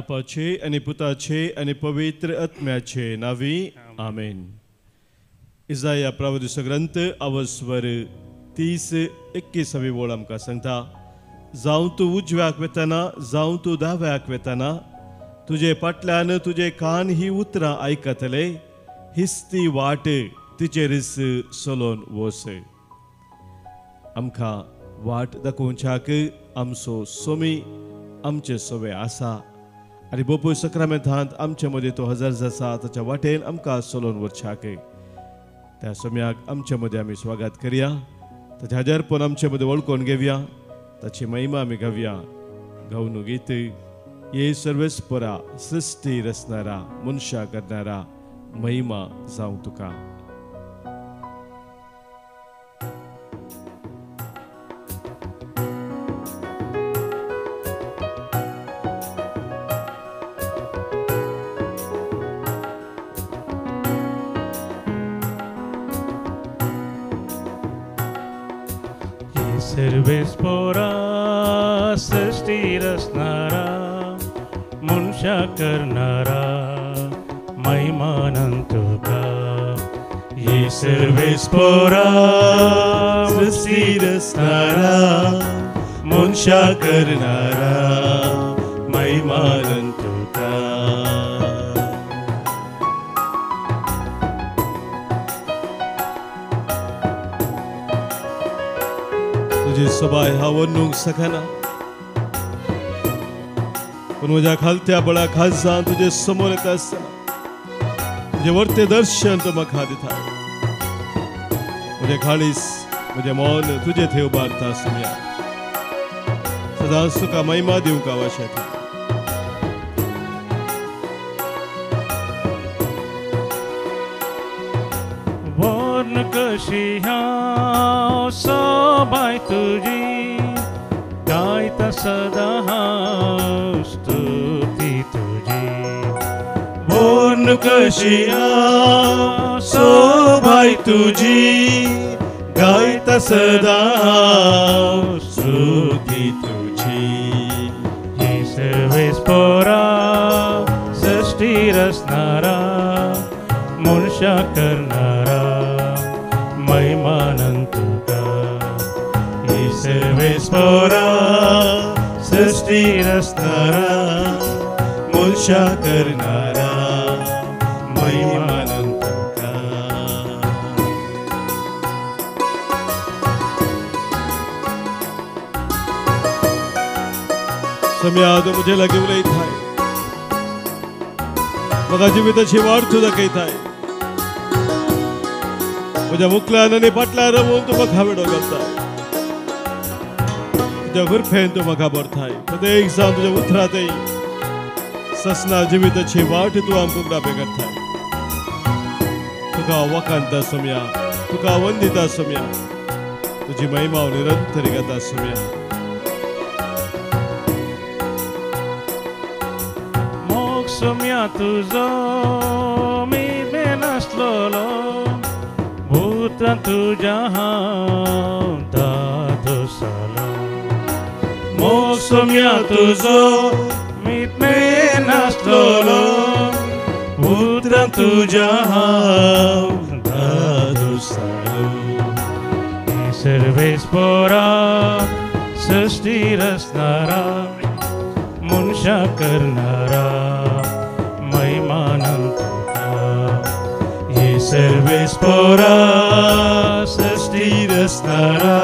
बापाचे आणि पुताचे आणि पवित्र आत्म्याचे नावी आमेन. इजाया प्रवदीस ग्रंथ अवस्वर 30-21 वोळ आमकां सांगता. जावं तूं उजव्याक वेतना जावं तूं दाव्याक वेतना तुजे फाटल्यान तुजे कान ही उतरां आयकतले. हिस्ती वाट तिचेरच चलोन वच. आमकां वाट दाखोवच्याक आमचो सोमी आमचे सवे आसा आनी बापूय सक्रामेंतांत आमचे मदीं तो हजर आसा. ताच्या वाटेन आमकां चलोन वचच्याक त्या सोम्याक आमचे मदीं आमी स्वागत करया. ताचे हजरपण आमचे मदीं वळखून घेवया. ताची महिमा आमी गावया. गावन गीत ये सर्वेस्परा सृष्टी रचणारा मनशा करणारा महिमा जावं तुका. सर्वेस्परा सृष्टी रचणारा मनशा करणारा महिमानंद तुका. ये सर्वेस्परा सृष्टी रचणारा मनशा करणारा महिमानंद तुका. तुझी सबाय हावनूंक सखना पण म्हज्या खालत्या बळा खालसां तुजे समोर येता आसतना तुजे वर्ते दर्शन तो म्हाका दिता. म्हजे खाळीस म्हजें मन तुजे थंय उबारता सुम्या. सदांच तुका महिमा दिवंक आवश्यक. वर्ण कशी हांव सोबाय तुजी गायता सदा हांव स्तुती तुजी. वर्ण कशी हांव सोबाय तुजी गायता सदा हांव स्तुती तुजी. ये सर्वेस्परा सृष्टी रचणारा मनशा करणारा महिमानंद तुका. ये सर्वेस्परा सृष्टी रचणारा मनशा करणारा महिमानंद तुका. सम्या तो मुझे लागी उलयताय. म्हाका जिविताची वाट तूं दाखयताय. म्हज्या मुखल्यान आनी फाटल्यान रमून तूं म्हाका वेडो घालताय. तुज्या गुरफेन तूं म्हाका भरताय. प्रत्येक जावन तुज्या उतरांतय ससना जिविताची वाट तूं आमकां उगडापे करताय. तुका वखाणटा सोम्या. तुका वंदिता सोम्या. तुजी महिमा निरंतर घेता सोम्या. मोग सोम्या तुजो मी नासलोलो भूतां तुज्या हांव दादोसालो. मोग सोम्या तुजो मीत नासलोलो भूतां तुज्या हांव दादोसालो. ये सर्वेस्परा सृष्टी रचणारा मनशा करणारा महिमानंद तुका. ये सर्वेस्परा सृष्टी रचणारा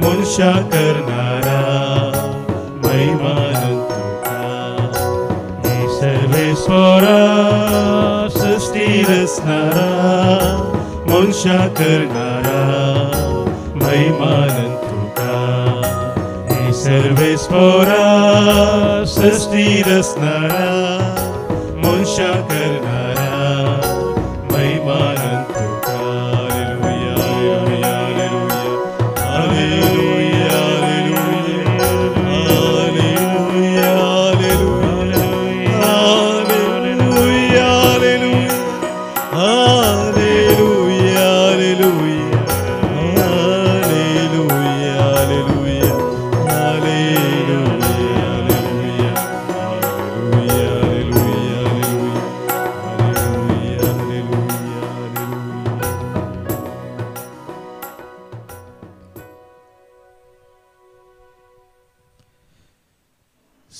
मनशा करणारा महिमानंद तुका. ये सर्वेस्परा सृष्टी रचणारा मनशा करणारा महिमानंद तुका. ये सर्वेस्परा सृष्टी रचणारा मनशा करणारा महिमानंद तुका. Hallelujah hallelujah hallelujah hallelujah hallelujah hallelujah hallelujah hallelujah hallelujah hallelujah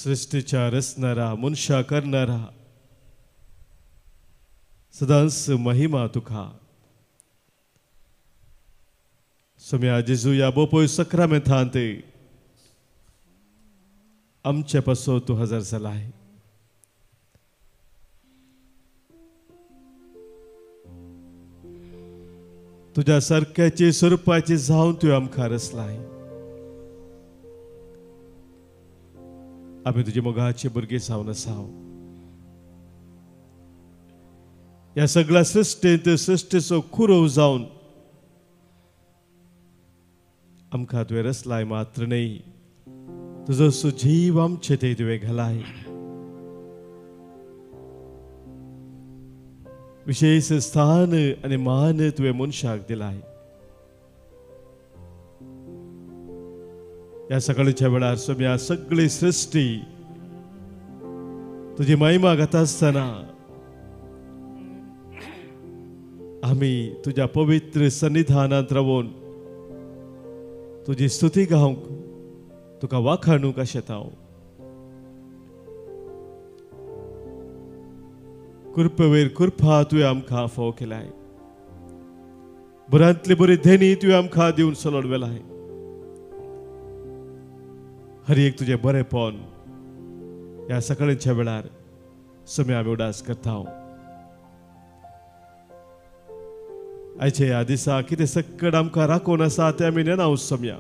सृष्टीच्या रचणारा मनशा करणारा सदांच महिमा तुका सोम्या जेजू या बोपोय सक्रामेंतांत आमचे पासो तू हजर जालाय तुझ्या सारख्याची स्वरूपाची जावन तू आमकां रचलाय आम्ही तुझे मोगाचे भुरगे जावन आसाव या सगळ्या सृष्टीचो खुरो जावन आमकां तुवें रचलाय मात्र न्ही तुजो सुजीव आमचे ते तुवें घालाय विशेष स्थान आनी मान तुवें मनशाक दिलाय या सकाळच्या वेळार सोम्या सगळी सृष्टी तुझी महिमा गाता आसतना आम्ही तुझ्या पवित्र सन्निधानांत रावून तुझी स्तुती गावंक तुका वाखाणूक अशें हांव कृपेवेर कृपा तुवें आमकां फोव केलाय बऱ्यांतली बरी देणी तुवें आमकां दिवन सोलोड वेलाय हर एक तुझे बरेपण या सकाळच्या वेळार सोम्या आमी उडास करता आयचे ह्या दिसा कितें सक्कड आमकां राखून आसा तें आमी नेनाव सोम्या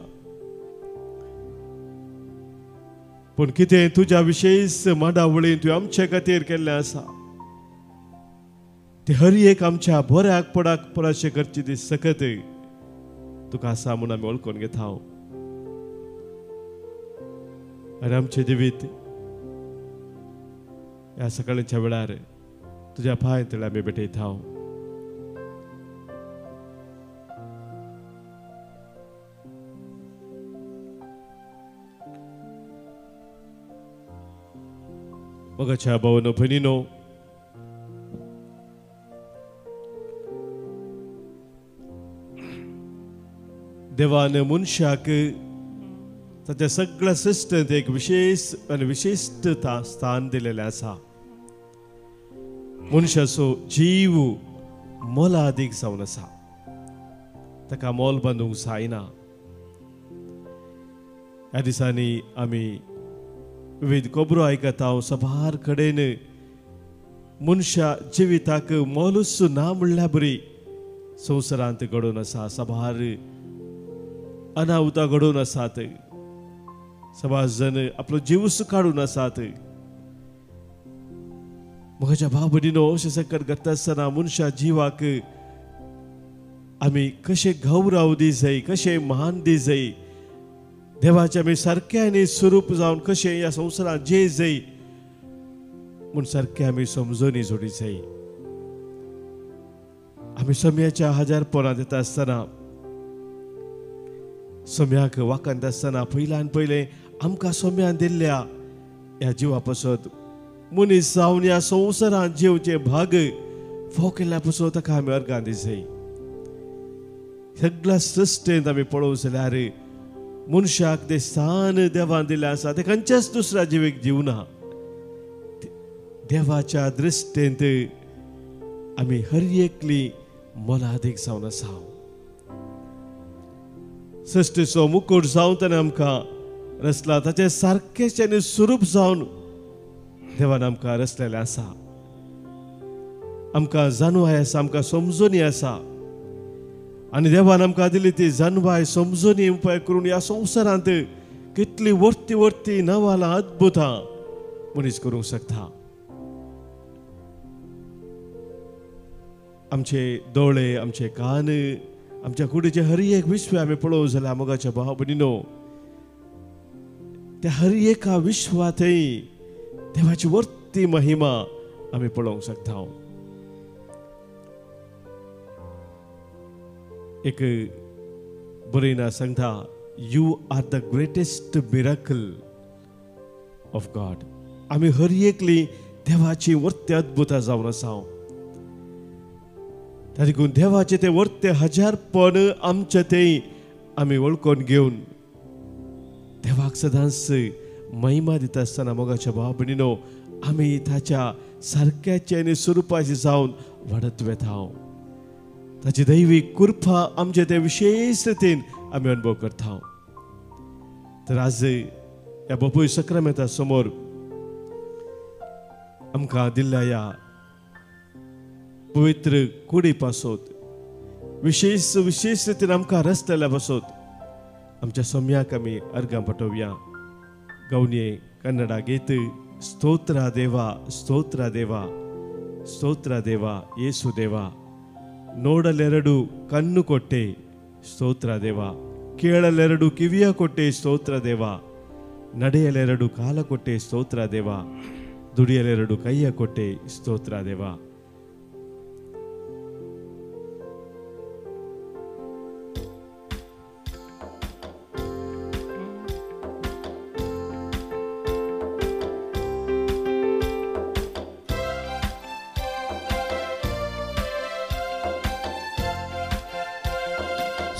पूण कितें तुज्या विशेष मांडावळीन तुवें आमचे खातीर केल्लें आसा ते हर एक आमच्या बऱ्याक पडाक पराशें करचे ती सकत तुका आसा म्हूण आमी वळखून घेता आनी आमचे जिवीत ह्या सकाळच्या वेळार तुज्या पांय तळे आमी भेटयता मोगाच्या भावानो भयणीनो देवान मनशाक ताच्या सगळ्या सृश्टींत एक विशेष आनी विशिश्ट स्थान दिलेलें आसा मनशाचो जीव मोलादीक जावन आसा ताका मोल बांदूंक जायना ह्या दिसांनी आमी विविध खबरो आयकता सबार कडेन मनशा जिविताक मोलूच ना म्हणल्या बरी संवसारांत घडोवन आसा सबार अनाहुतां घडोवन आसात सबार जण आपलो जीवच काडून आसात म्हज्या भाव भयणीनो अशें संकट घडटा आसतना मनशा जिवाक आमी कशें गौरव दी जाय कशें मान दी जाय देवाचे आमी सारक्यांनी स्वरूप जावन कशें ह्या संवसारांत जे जाय म्हूण सारकें आमी समजोनी जोडी जाय आमी सोम्याच्या हजारपणांत येता आसतना सोम्याक वाकंत आसतना पयल्यान पयलें आमकां सोम्यान दिल्ल्या ह्या जिवा पासत मनीस जावन ह्या संवसारांत जिवचे भाग फोव केल्ल्या पासून ताका आमी अर्गां दी जाय सगळ्या सृश्टेंत आमी पळोवंक जाल्यार मनशाक ते स्थान देवान दिल्लें आसा ते खंयच्याच दुसऱ्या जिवेक दिवना देवाच्या दृश्टेंत आमी हर एकली मोलादीक जावन आसा सृश्टीचो मुकुट जावन ताणें आमकां रचला ताचें सारकें स्वरूप जावन देवान आमकां रचलेलें आसा आमकां जाणवाय आसा आमकां समजूनी आसा आनी देवान आमकां दिली ती जाणवाय समजूनी उपाय करून ह्या संवसारांत कितली वर्ती वर्ती नवालां अद्भुतां मनीस करूंक शकता आमचे दोळे आमचे कान आमच्या कुडीचे हर एक विश्व आमी पळोवंक जाल्यार मोगाच्या भाव भयणीनो त्या हर एका विश्वांतय देवाची वर्ती महिमा आमी पळोवंक शकता एक बरयना सांगता you are the greatest miracle of God आमी हर एकली देवाची वर्ती अद्भुतां जावन आसा तातूंत देवाचे ते वर्ते हजारपण आमचे ते आमी वळखून घेवन देवाक सदांच महिमा दिता आसतना मोगाच्या बाबडीनो आमी ताच्या सारक्याचे आनी स्वरुपाची जावन वाडत वेता. ताची दैवीक कृपा आमचे ते विशेष रितीन आमी अनुभव करता. तर आज ह्या बापूय सक्रामेंता समोर आमकां दिल्ल्या ह्या पवित्र कुडी पासत विशेष रितीन आमकां रचलेल्या पासत आमच्या सोम्याक आमी अर्गां पटोवया. गवणे कन्नडा गीत स्तोत्र देवा स्तोत्र देवा ಸ್ತೋತ್ರ ದೇವ ಯೇಸು ದೇವ. ನೋಡಲೆರಡು ಕಣ್ಣು ಕೊಟ್ಟೆ ಸ್ತೋತ್ರ ದೇವ, ಕೇಳಲೆರಡು ಕಿವಿಯ ಕೊಟ್ಟೆ ಸ್ತೋತ್ರ ದೇವ, ನಡೆಯಲೆರಡು ಕಾಲ ಕೊಟ್ಟೆ ಸ್ತೋತ್ರ ದೇವ, ದುಡಿಯಲೆರಡು ಕೈಯ ಕೊಟ್ಟೆ ಸ್ತೋತ್ರ ದೇವ.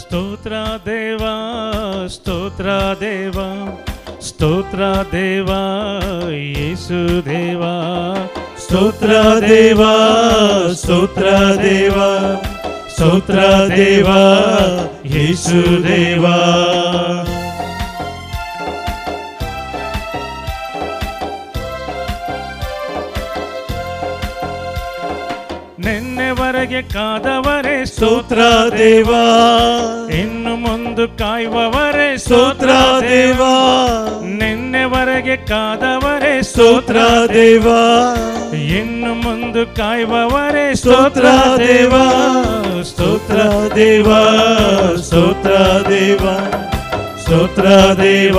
ಸ್ತೋತ್ರ ದೇವ ಸ್ತೋತ್ರ ದೇವ ಸ್ತೋತ್ರ ದೇವ ಯೇಸು ದೇವ. ಸ್ತೋತ್ರ ದೇವ ಸ್ತೋತ್ರ ದೇವ ಸ್ತೋತ್ರ ದೇವ ಯೇಸು ದೇವ. ನಿನ್ನೆವರೆಗೆ ಕಾದವರೇ ಸ್ತೋತ್ರ ದೇವ, ಇನ್ನು ಮುಂದೆ ಕಾಯುವವರೇ ಸ್ತೋತ್ರ ದೇವ. ನಿನ್ನೆವರೆಗೆ ಕಾದವರೇ ಸ್ತೋತ್ರ ದೇವ, ಇನ್ನು ಮುಂದೆ ಕಾಯುವವರೇ ಸ್ತೋತ್ರ ದೇವ. ಸ್ತೋತ್ರ ದೇವ ಸ್ತೋತ್ರ ದೇವ ಸ್ತೋತ್ರ ದೇವ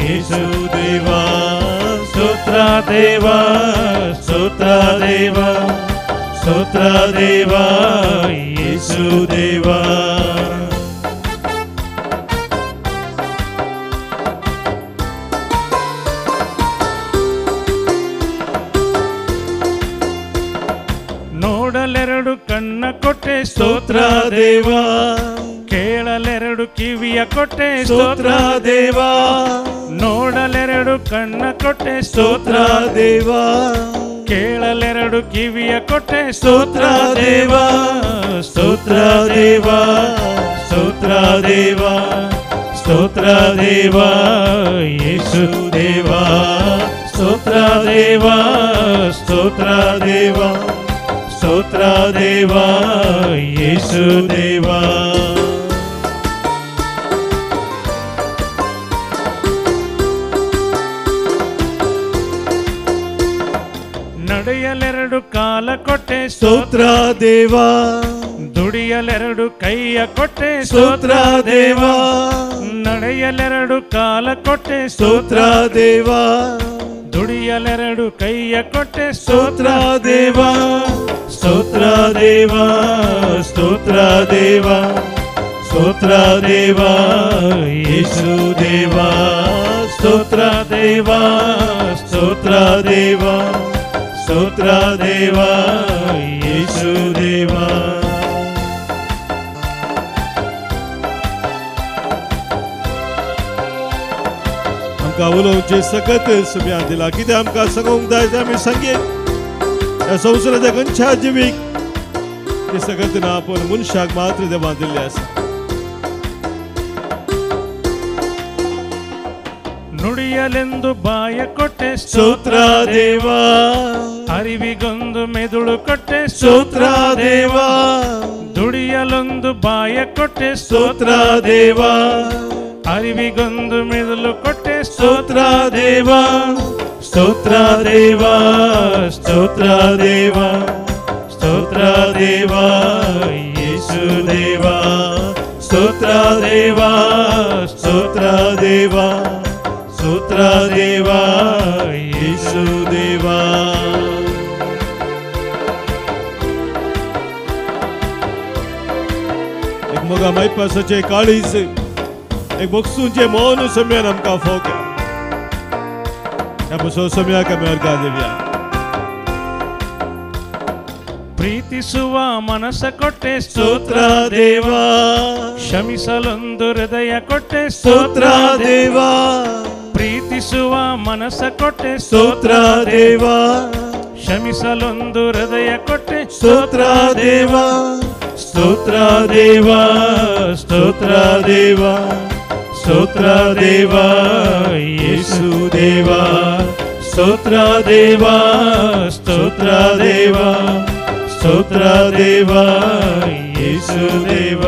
ಯೇಸು ದೇವ. ಸ್ತೋತ್ರ ದೇವ ಸ್ತೋತ್ರ ದೇವ ಸ್ತೋತ್ರ ದೇವ ಯೇಸು ದೇವ. ನೋಡಲೆರಡು ಕಣ್ಣ ಕೊಟ್ಟೆ ಸ್ತೋತ್ರ ದೇವ, ಕೇಳಲೆರಡು ಕಿವಿಯ ಕೊಟ್ಟೆ ಸ್ತೋತ್ರ ದೇವ. ನೋಡಲೆರಡು ಕಣ್ಣ ಕೊಟ್ಟೆ ಸ್ತೋತ್ರ ದೇವ, ಕೇಳಲೆರಡು ಕಿವಿಯ ಕೊಟ್ಟೆ ಸ್ತೋತ್ರ ದೇವ. ಸ್ತೋತ್ರ ದೇವ ಸ್ತೋತ್ರ ದೇವ ಸ್ತೋತ್ರ ದೇವ ಯೇಸು ದೇವ. ಸ್ತೋತ್ರ ದೇವ ಸ್ತೋತ್ರ ದೇವ ಸ್ತೋತ್ರ ದೇವ ಯೇಸು ದೇವ. ನಡೆಯಲೆರಡು ಕಾಲ ಕೊಟ್ಟೆ ಸ್ತೋತ್ರ ದೇವ, ದುಡಿಯಲೆರಡು ಕೈಯ ಕೊಟ್ಟೆ ಸ್ತೋತ್ರ ದೇವ. ನಡೆಯಲೆರಡು ಕಾಲ ಕೊಟ್ಟೆ ಸ್ತೋತ್ರ ದೇವ, ದುಡಿಯಲೆರಡು ಕೈಯ ಕೊಟ್ಟೆ ಸ್ತೋತ್ರ ದೇವ. ಸ್ತೋತ್ರ ದೇವ ಸ್ತೋತ್ರ ದೇವ ಸ್ತೋತ್ರ ದೇವ ಯೇಸು ದೇವ. ಸ್ತೋತ್ರ ದೇವ ಸ್ತೋತ್ರ ದೇವ ಸ್ತೋತ್ರ ದೇವ ಯೇಸು ದೇವ. आमकां उलोवचे सकत सुम्या दिला, कितें आमकां सांगूंक जाय तें आमी सांगीत. ह्या संवसाराच्या खंयच्या जिवीक तें सकत ना, पूण मनशाक मात्र देवान दिल्लें आसा. ನುಡಿಯಲೆಂದು ಬಾಯ ಕೊಟ್ಟೆ ಸ್ತೋತ್ರ ದೇವ, ಅರಿವಿಗೊಂದು ಮೆದುಳು ಕೊಟ್ಟೆ ಸ್ತೋತ್ರ ದೇವ. ದುಡಿಯಲೊಂದು ಬಾಯ ಕೊಟ್ಟೆ ಸ್ತೋತ್ರ ದೇವ, ಅರಿವಿಗೊಂದು ಮೆದುಳು ಕೊಟ್ಟೆ ಸ್ತೋತ್ರ ದೇವ. ಸ್ತೋತ್ರ ದೇವ ಸ್ತೋತ್ರ ದೇವ ಸ್ತೋತ್ರ ದೇವ ಯೇಸು ದೇವ. ಸ್ತೋತ್ರ ದೇವ ಸ್ತೋತ್ರ ದೇವ ಸ್ತೋತ್ರ ದೇವ ಯೇಸು ದೇವ. एक मोगा मायपासाचे काळीज, एक बगसूंचे मौन सम्यान आमकां फोके. ह्या बसो सम्याक आमी अर्गां दिवया. ಪ್ರೀತಿಸುವ ಮನಸ್ಸ ಕೊಟ್ಟೆ ಸ್ತೋತ್ರ ದೇವ, ಕ್ಷಮಿಸಲೊಂದು ಹೃದಯ ಕೊಟ್ಟೆ ಸ್ತೋತ್ರ ದೇವ. ಪ್ರೀತಿಸುವ ಮನಸ್ಸ ಕೊಟ್ಟೆ ಸ್ತೋತ್ರ ದೇವ, ಕ್ಷಮಿಸಲೊಂದು ಹೃದಯ ಕೊಟ್ಟೆ ಸ್ತೋತ್ರ ದೇವ, ಸ್ತೋತ್ರ ದೇವ, ಸ್ತೋತ್ರ ದೇವ, ಸ್ತೋತ್ರ ದೇವ, ಯೇಸು ದೇವ, ಸ್ತೋತ್ರ ದೇವ, ಸ್ತೋತ್ರ ದೇವ, ಸ್ತೋತ್ರ ದೇವ, ಯೇಸು ದೇವ,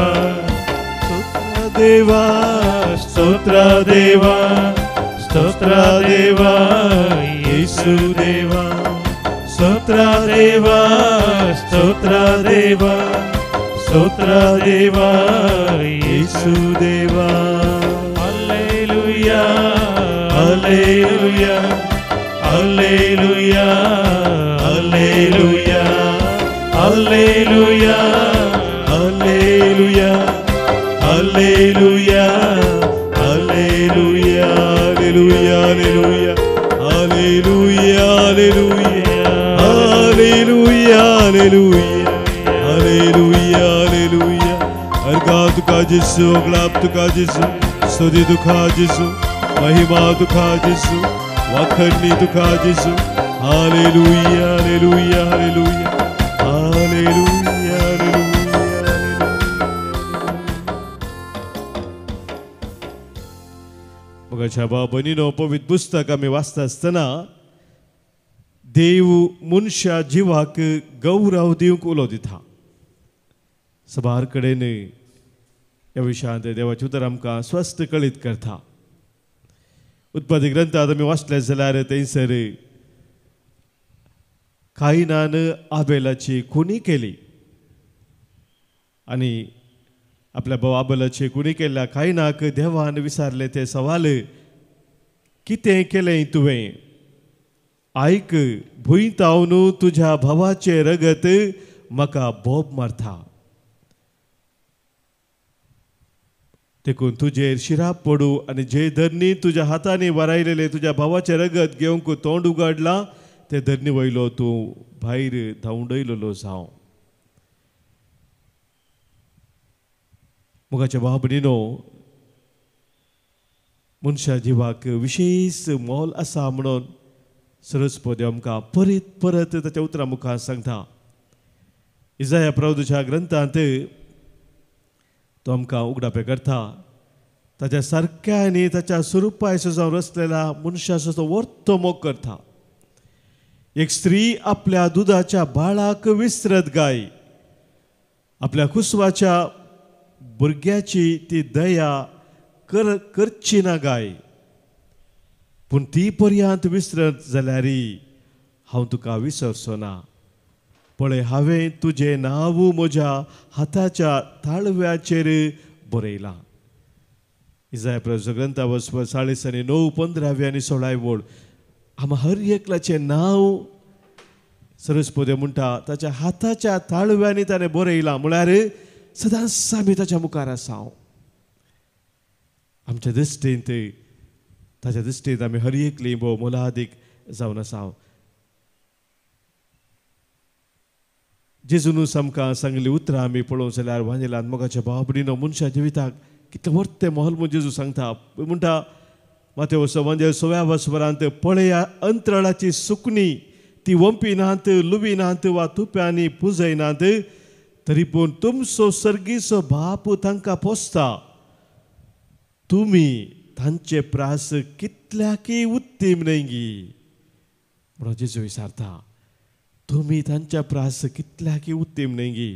ಸ್ತೋತ್ರ ದೇವ, ಸ್ತೋತ್ರ ದೇವ, ಸ್ತೋತ್ರ ದೇವ, ಯೇಸು ದೇವ, ಸ್ತೋತ್ರ ದೇವ, ಸ್ತೋತ್ರ ದೇವ, ಸ್ತೋತ್ರ ದೇವ, ಯೇಸು ದೇವ. Hallelujah, hallelujah, hallelujah, hallelujah, hallelujah, hallelujah, hallelujah, hallelujah, hallelujah, hallelujah, hallelujah, hallelujah, hallelujah, haleluya, haleluya. Harga tuka Jesu, glap tuka Jesu, studi tuka Jesu, mahima tuka Jesu, wakhani tuka Jesu. Haleluya, haleluya, haleluya, haleluya, haleluya. Mogaच्या बाबनीनो पवित्र पुस्तक आम्ही वाचता असताना देव मनुष्या जिवाक गौरव दिवंक उलो दिता. सभार कडेन ह्या विशयांत देवाचें उतर आमकां स्वस्थ कळीत करता. उत्पत्ती ग्रंथांत आमी वाचलें जाल्यार थंयसर कायनान आबेलाची खुणी केली आनी आपल्या भाव आबेलाची खुणी केल्ल्या कायनाक देवान विचारले ते सवाल, कितें केलें तुवें? आयक, भुंयतावन तुज्या भावाचे रगत म्हाका बोब मारता. देखून तुजेर शिराप पडू आनी जे धरणी तुज्या हातांनी वरायलेले तुज्या भावाचे रगत घेवंक तोंड उगडलां ते धरणी वयलो तूं भायर धांवडयलो जावं. मोगाच्या भाव भयणीनो, मनशा जिवाक विशेश मोल आसा म्हणून सरस्वती आमकां परत परत ताच्या उतरां मुखार सांगता. इसाया प्रवक्त्याच्या ग्रंथांत तो आमकां उगडापे करता. ताच्या सारक्या आनी ताच्या स्वरुपायसो जावन रचलेल्या मनशाचो तो वर्तो मोग करता. एक स्त्री आपल्या दुदाच्या बाळाक विसरत गाय, आपल्या कुसवाच्या भुरग्याची ती दया करची ना गाय. पूण ती पर्यंत विसरत जाल्यार हांव तुका विसरचो ना. पळय, हांवें तुजें नांव म्हज्या हाताच्या ताळव्याचेर बरयलां. इसाया प्रवक्त्याच्या ग्रंथा वचप 49, 15 आनी 16 वळ. आमी हर एकल्याचें नांव सरस्वती म्हणटा ताच्या हाताच्या ताळव्यांनी ताणें बरयलां, म्हळ्यार सदांच आमी ताच्या मुखार आसा. आमच्या दृश्टींत ताच्या दृश्टींत आमी हर एकली भोव मोलादीक जावन आसा. जेजून आमकां सांगली उतरां आमी पळोवंक जाल्यार वांजेलांत मोगाच्या भाव भयणीनो, मनशा जिविताक कितलें वर्तें मोल म्हूण जेजू सांगता. म्हणटा मातेव 6व्या वचपरांत, पळया अंतराळाची सुकणी ती वंपिनात, लुबिनात वा तुप्यांनी पुजयनात, तरी पूण तुमचो सर्गीचो बाप तांकां पोसता. तुमी तांचे प्रास कितल्याकी उत्तीम न्हयगी म्हणून जेजू विचारता. तुमी तांच्या प्रास कितल्याकी उत्तीम न्हयगी.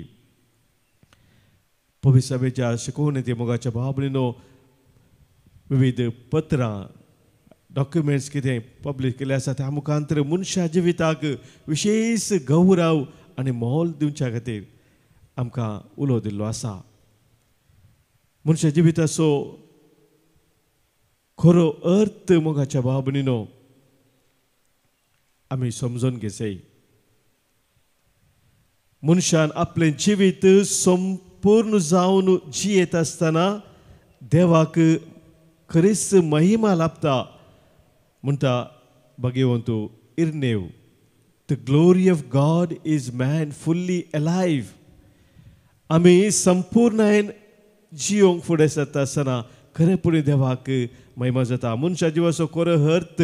पवित्र सभेच्या शिकोवणेंत मोगाच्या भाव भयणीनो, विविध पत्रां डॉक्युमेंट्स कितें पब्लीश केले आसा त्या मुखांतर मनशा जिविताक विशेश गौरव आनी मोल दिवच्या खातीर आमकां उलो दिल्लो आसा. मनशा जिविताचो खरो अर्थ मोगाच्या भाव भयणीनो आमी समजून घेवचें. मनशान आपलें जिवीत संपूर्ण जावन जियेत आसतना देवाक खरीच महिमा लाभता. म्हणटा भगवंत Irenaeus, the glory of God is man fully alive. आमी संपूर्णायेन जियोंक फुडें सरता आसतना खरेपणी देवाक महिमा जाता. मनशा जिवाचो कोर अर्थ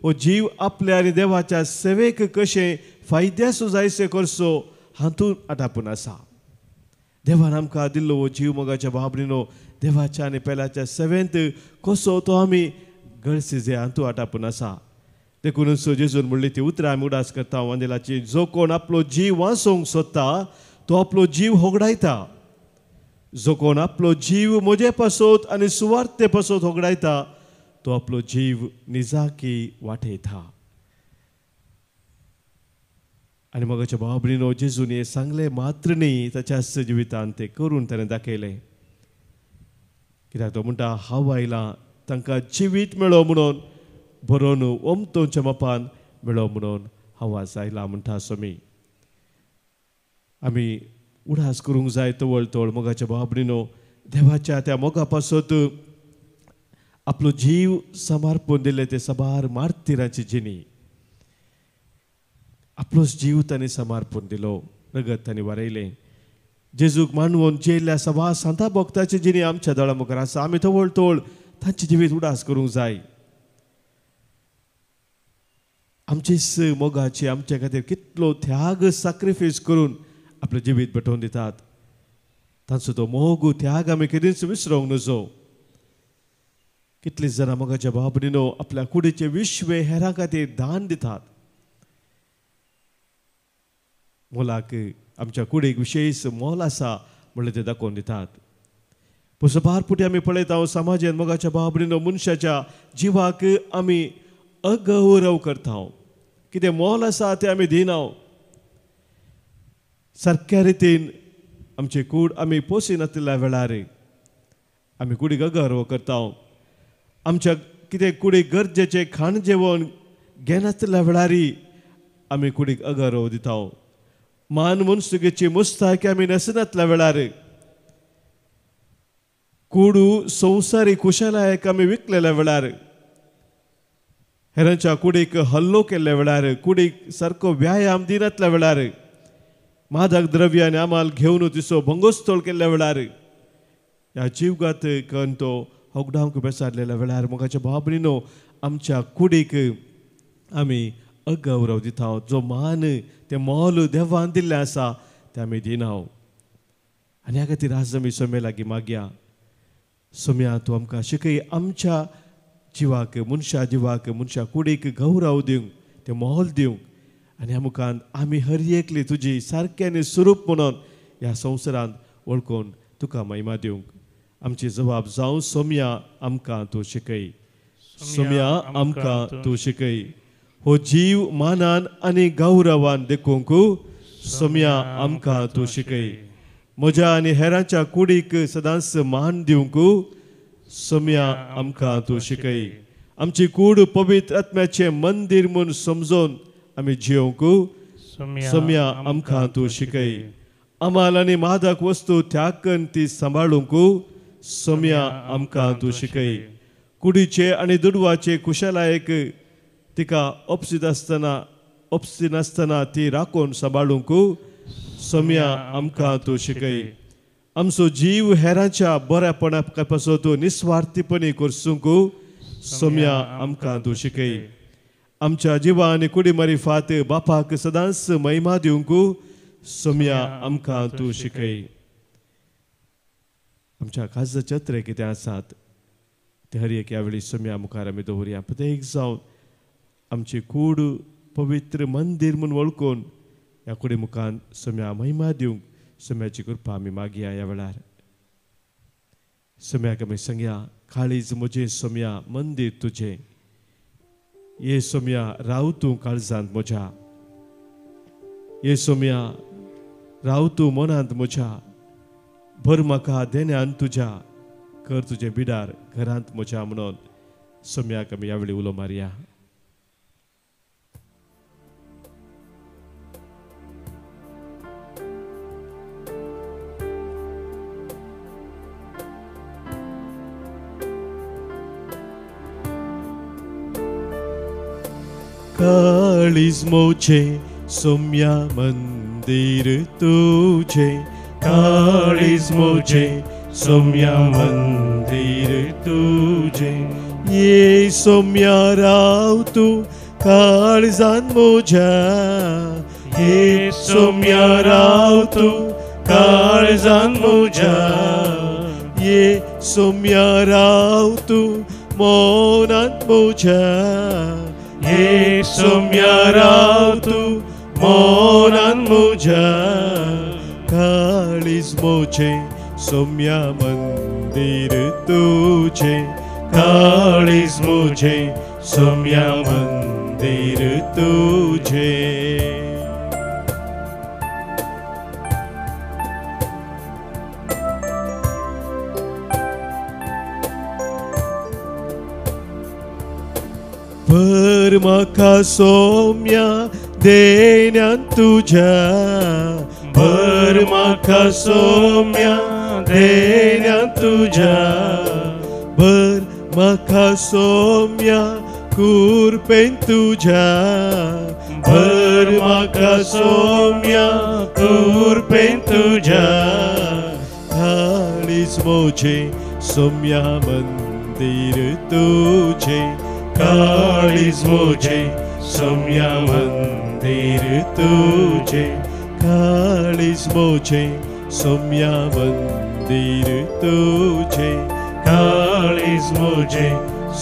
हो जीव आपल्या आनी देवाच्या सेवेक कशें फायद्याचो जायसे करचो हातून आटापून आसा. देवान आमकां दिल्लो हो जीव मोगाच्या बाबरीनो देवाच्या आनी पेलाच्या सेवेंत कसो तो आमी गळसिजे हातून आटापून आसा. देखूनच जेजून म्हणली ती उतरां आमी उडास करता वंदेलाची. जो कोण आपलो जीव वाचोवंक सोदता तो आपलो जीव होगडायता. जो कोण आपलो जीव म्हजे पासत आनी सुवार्ते पासत होगडायता तो आपलो जीव निजाकी वाटयता. आनी मोगाच्या बाबरीनो जेजून हे सांगले मात्र न्ही, ताच्या जिवितांत ते करून ताणें दाखयलें. कित्याक तो म्हणटा हांव आयलां तांकां जिवीत मेळो म्हणून, बरोवन ओमतोच्या मापान मेळो म्हणून हांव आज आयलां म्हणटा स्वामी. आमी उडास करूंक जाय तवळ तवळ मोगाच्या बाबरीनो देवाच्या त्या मोगा पासत आपलो जीव समर्पण दिले ते साबार मार्तिरांची जिणी. आपलोच जीव तांणी समर्पण दिलो, रगत तांणी वारयलें. जेजूक मानवून जेल्ल्या सभा सांता भक्ताची जिणी आमच्या दोळा मुखार आसा. आमी तवळ तवळ तांची जिवीत उडास करूंक जाय. आमचीच मोगाची आमच्या खातीर कितलो त्याग सॅक्रिफायस करून आपलें जिवीत भेटोवन दितात. तांचो तो मोग त्याग आमी केदींच विसरूंक नजो. कितलींच जाणां मोगाच्या बाबरीनो आपल्या कुडीचे विश्वे हेरां खातीर दान दितात. मोलाक आमच्या कुडीक विशेष मोल आसा म्हणलें ते दाखोवन दितात. पुसपार पुटी आमी पळयता समाजान मोगाच्या बाबरीनो मनशाच्या जिवाक आमी अगौरव करता. कितें मोल आसा तें आमी दिना. सारक्या रितीन आमची कूड आमी पोसी नासलेल्या वेळार आमी कुडीक अगौरव करता. आमच्या कितें कुडीक गरजेचें खाण जेवण घेनासलेल्या वेळार आमी कुडीक अगौरव दिता. मान मनसुगेची मुस्ताकी आमी नेसनासल्या वेळार कूडू संवसारी कुशलायेक आमी विकलेल्या वेळार, हेरांच्या कुडीक हल्लो केल्ल्या वेळार, कुडीक सारको व्यायाम दिनासल्या वेळार, मादक द्रव्य आनी आमाल घेवन तिचो भंगोस्तोळ केल्ल्या वेळार, ह्या जीवगात करून तो होगडावंक बेसारलेल्या वेळार मोगाच्या बाबरीनो आमच्या कुडीक आमी अगौरव दिता. जो मान तें मोल देवान दिल्लें आसा तें आमी दिना. आनी ह्या खातीर आज आमी सोम्या लागीं मागया. सोम्या तूं आमकां शिकय आमच्या जिवाक, मनशा जिवाक, मनशा कुडीक गौरव दिवंक, तें मोल दिवंक, आनी ह्या मुखांत आमी हर एकली तुजी सारक्यानी स्वरूप म्हणून ह्या संवसारांत वळखून तुका महिमा दिवंक. आमची जबाब जावं सोम्या आमकां तूं शिकय. सोम्या आमकां तूं शिकय. हो जीव मानान आनी गौरवान देखूंक सोम्या आमकां तूं शिकय. म्हज्या आनी हेरांच्या कुडीक सदांच मान दिवंक सोम्या आमकां तूं शिकय. आमची कूड पवित्र आत्म्याचें मंदीर म्हूण समजून आमी जियोंक सोम्या आमकां तूं शिकय. आमाल आनी मादक वस्तू त्याग करून ती सांबाळूंक सोम्या आमकां तूं शिकय. कुडीचे आनी दुडवाचे कुशलायेक तिका अपसी नासतना ती राखून सांबाळूंक सोम्या आमकां तूं शिकय. आमचो जीव हेरांच्या बऱ्यापणा पासत निस्वार्थीपणी करसूंक सोम्या आमकां तूं शिकय. आमच्या जिवा आनी कुडी मारिफात बापाक सदांच महिमा दिवंक सोम्या आमकां तूं शिकय. आमच्या काळजाचे चत्रे कितें आसात ते हर एक ह्या वेळी सोम्या मुखार आमी दवरया. प्रत्येक जावन आमची कूड पवित्र मंदीर म्हूण वळखून ह्या कुडी मुखांत सोम्या महिमा दिवंक सोम्याची कृपा आमी मागया. ह्या वेळार सोम्याक आमी सांगया, काळीज म्हजें सोम्या मंदीर तुजें. ये सोम्या राव तूं काळजांत म्हज्या. ये सोम्या राव तूं मनांत म्हज्या. भर म्हाका देण्यान तुज्या. कर तुजें बिडार घरांत म्हज्या म्हणून सोम्याक आमी ह्या वेळी उलो मारया. काळीज मोचे सोम्या मंदीर तुझे. काळीज मोचे सौम्या मंदिर तुझे. ये सौम्या राव तू काळजान मोज्या. ये सौम्या राव तू काळजान मोज्या. ये सौम्या राव तू मौनात मोज्या. ये सौम्या राव तू मौनात मोज्या. काळीज मोचे सौम्या मंदिर तुझे. काळीज मोचे सौम्या मंदिर तुझे. भर म्हाका सौम्या देण्यान तुझ्या. भर म्हाका सौम्या देण्यान तुझ्या. भर म्हाका सौम्या कुरपेन तुझ्या. भर म्हाका सौम्या कुरपेन तुझ्या. काळीज मोचे सौम्या मंदिर तुझे. काळीज मोचे सौम्या मंदिर तुझे. काळीज मोचे सौम्या मंदिर तुझे. काळीज मोचे